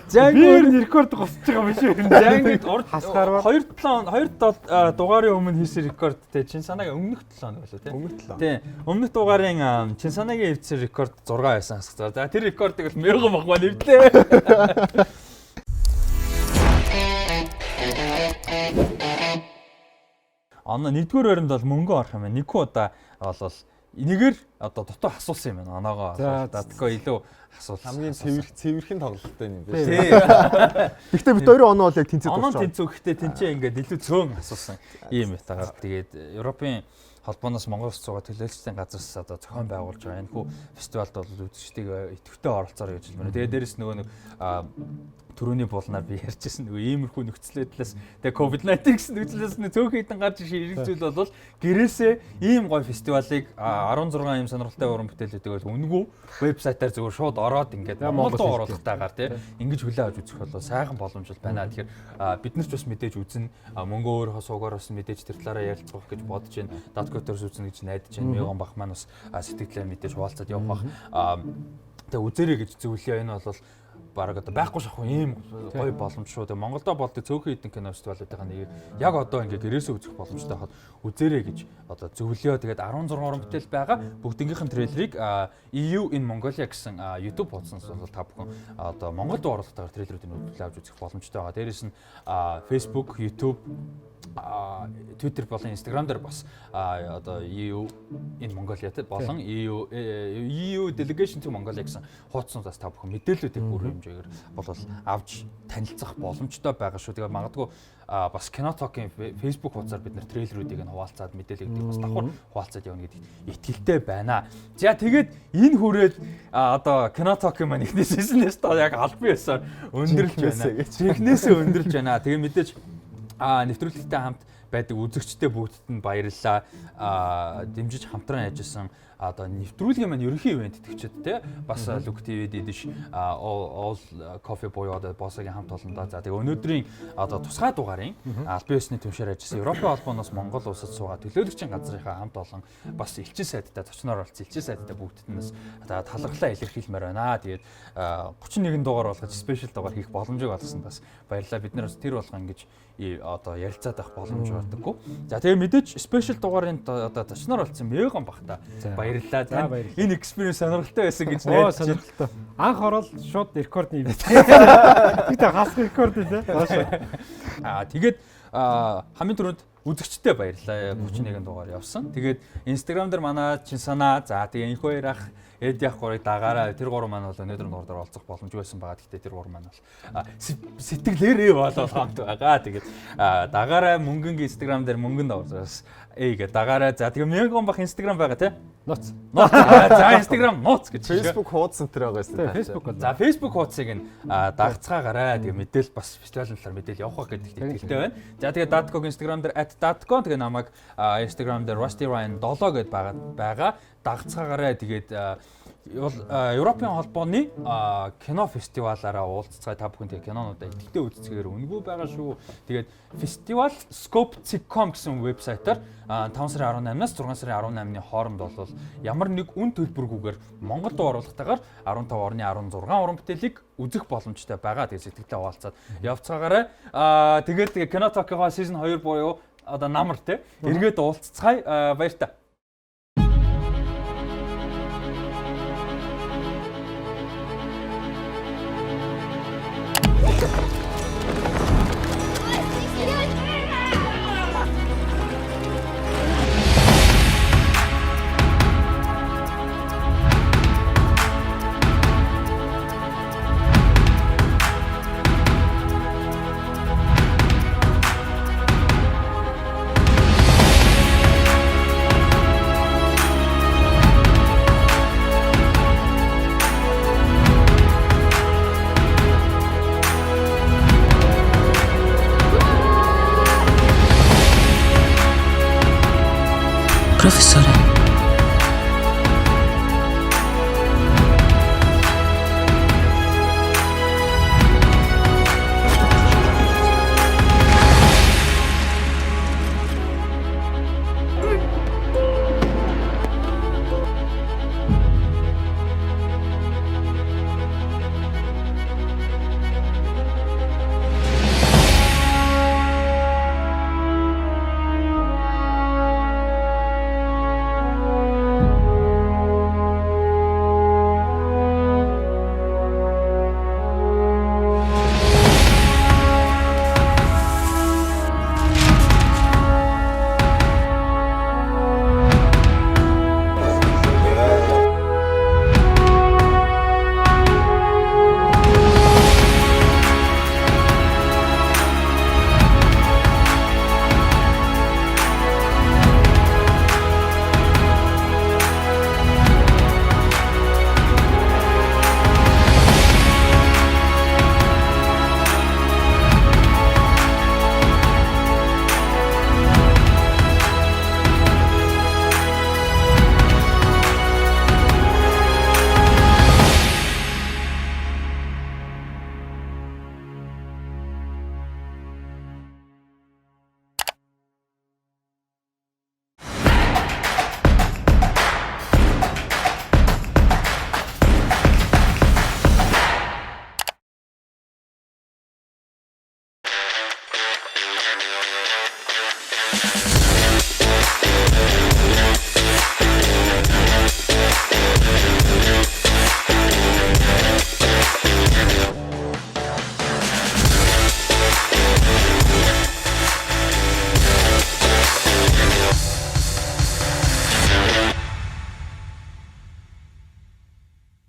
За би рекорд госч байгаа юм шиг. За ингэж урд хасгаар 2-7 дугаарын өмнө хийсэн рекордтэй чин санаагийн өмнөх 7 хоног болоо тий. Өмнөх 7. Тий. Өмнөх дугаарын чин санаагийн эвцэн рекорд 6 байсан хасах. За тэр рекордыг бол мяган багмаа нэвлээ. Анна нэгдүгээр байранд бол мөнгө орох юм байна. Нэг удаа бол нэгээр одоо дутуу асуусан юм байна. Оноогоо датгүй илүү асуулт. Хамгийн цэвэрхэн тоглолттой юм байна. Тий. Гэхдээ бид хоёрын оноо бол яг тэнцээд байна. Оноо тэнцүү гэхдээ тэнцээ ингээд илүү цөөн асуусан юм байтагаар. Тэгээд Европын Холбооноос Монгол Улсад суугаа төлөөлөгчийн газраас одоо зохион байгуулж байгаа энэ хүү фестивальд бол үзэгчдийг идэвхтэй оролцоорой гэж хэлмээр. Тэгээд дээрэс нөгөө нэг төрөний булнаар би ярьжсэн нөгөө иймэрхүү нөхцөл байдлаас тэгээ COVID-19 гэсэн нөхцлөөс цөөхөн хэдэн гарч ирэх зүйл бол гэрээсээ ийм гоё фестивалыг 16 ийм сонирхолтой уран бүтээлүүдийг бол үнэгүй вебсайтаар зөвхөн шууд ороод ингээд Монголд оруулахтайгаар тий ингэж хүлээн авч үзэх бол сайхан боломж байна. Тэгэхээр бид нар ч бас мэдээж үзэн мөнгө өөр суугаар бас мэдээж тэр талаараа ярилцах гэж бодож байна. Даткотоорс үзнэ гэж найдаж байна. Мяган бах маань бас сэтгэлээ мэдээж хуваалцаад явах бах. Тэгээ үзээрэй гэж зөвлөе. Энэ бол бараг одоо байхгүй шахах ийм гоё боломж шүү. Тэгээ Монголдо болдог цөөхөн хэдэн кино фестивалуудынхаа нэг яг одоо ингээд гэрээсээ үзэх боломжтой хаад үзээрэй гэж одоо зөвлөё. Тэгээд 16 уран бүтээл байгаа. Бүгднгийнх нь трейлерыг EU in Mongolia гэсэн YouTube хуудасаас бол та бүхэн одоо Монголд оруулахтайгаар трейлерүүдийг үзүүлж авч үзэх боломжтой байгаа. Дээрээс нь Facebook, YouTube Twitter болон Instagram дээр бас одоо EU in Mongolia болон EU Delegation to Mongolia гэсэн хуудасаас та бүхэн мэдээллүүдийг бүр хэмжээгээр бол авч танилцах боломжтой байгаа шүү. Тэгээ магадгүй бас Кино Talk-ын Facebook хуудасаар бид нэр трейлерүүдийг нь хуваалцаад мэдээллүүдийг бас давхар хуваалцаад явна гэдэгт итгэлтэй байна. За тэгээд энэ хүрээд одоо Кино Talk-ын маань ихний сизнээс та яг албан ёсоор өндөрлж байна. Технээсээ өндөрлж байна. Тэгээ мэдээж нэвтрүүлэгтэй хамт байдаг үзэгчтэй бүгдд нь баярлалаа. Дэмжиж хамтран ажилласан одоо нэвтрүүлгийн маань ерөнхий ивент итгэгчд те бас Look TV-д идэж all coffee буюу одоо боссогийн хамт олондоо. За тэгээ өнөөдрийн одоо тусгай дугаарын албан ёсны түншээр ажилласан Европын Холбооноос Монгол Улсад суугаа төлөөлөгчийн газрынхаа хамт олон бас элчин сайдтай зочноор оролцсон элчин сайдтай бүгдд нь бас талархлаа илэрхийлмээр байна. Тэгээд 31 дугаар болгож спешиал дугаар хийх боломжийг олгосон бас баярлалаа. Бид нэр бас тэр болгоо ингэж одоо ярилцаад авах боломж байдаггүй. За тэгээ мэдээж спешиал дугаарын одоо зочноор олцсон мэгэн багта баярлалаа. Энэ экспириенс сонирхолтой байсан гэж найдаж байна. Сонирхолтой. Анх ороод шууд рекорд нэмээ. Тэгтээ хас рекорд тий. Тэгээд хамгийн түрүүнд үзэгчтэй баярлалаа. 31 дугаар явсан. Тэгээд Instagram дээр манай чин санаа за тэгээ энэхүү ярах эд яг гурыг дагаараа тэр гурав маань бол өнөөдөр нуурдаар олцох боломж байсан байгаа. Гэхдээ тэр гурав маань бол сэтгэлээрээ болол хамт байгаа. Тэгээд дагаараа мөнгөний Instagram дээр мөнгөнд орсоос гээ дагаараа за тэгээ мэгэн бах Instagram байгаа тий. Нууц. За Instagram нууц гэж. Facebook хуудас энэ байгаа юм. Facebook. За Facebook хуудсыг нь дагцгаагараа тэгээ мэдээл бас фестивалын талаар мэдээл явах гэдэгт итгэлтэй байна. За тэгээ Datco Instagram дээр @datco тэгээ намайг Instagram дээр Rusty Ryan 7 гэдээ байгаа. Дагцгаагараа тэгээд Европын холбооны кино фестивалаараа уулзцай та бүхэн тэгээ кинонуудаа идэвхтэй үзцгээр үнэгүй байгаа шүү. Тэгээд фестивал scope.com гэсэн вебсайтаар 5 сарын 18-наас 6 сарын 18-ны хооронд бол ямар нэг үн төлбөргүйгээр Монгол дуу оруулалтаагаар 15.16 уран бүтээлийг үзэх боломжтой байгаа. Тэгээд сэтгэлдээ хуваалцаад явцгаагаараа тэгээд Кино Talk-ын season 2 буюу одоо намар те эргээд уулзцай баяртай. Professore.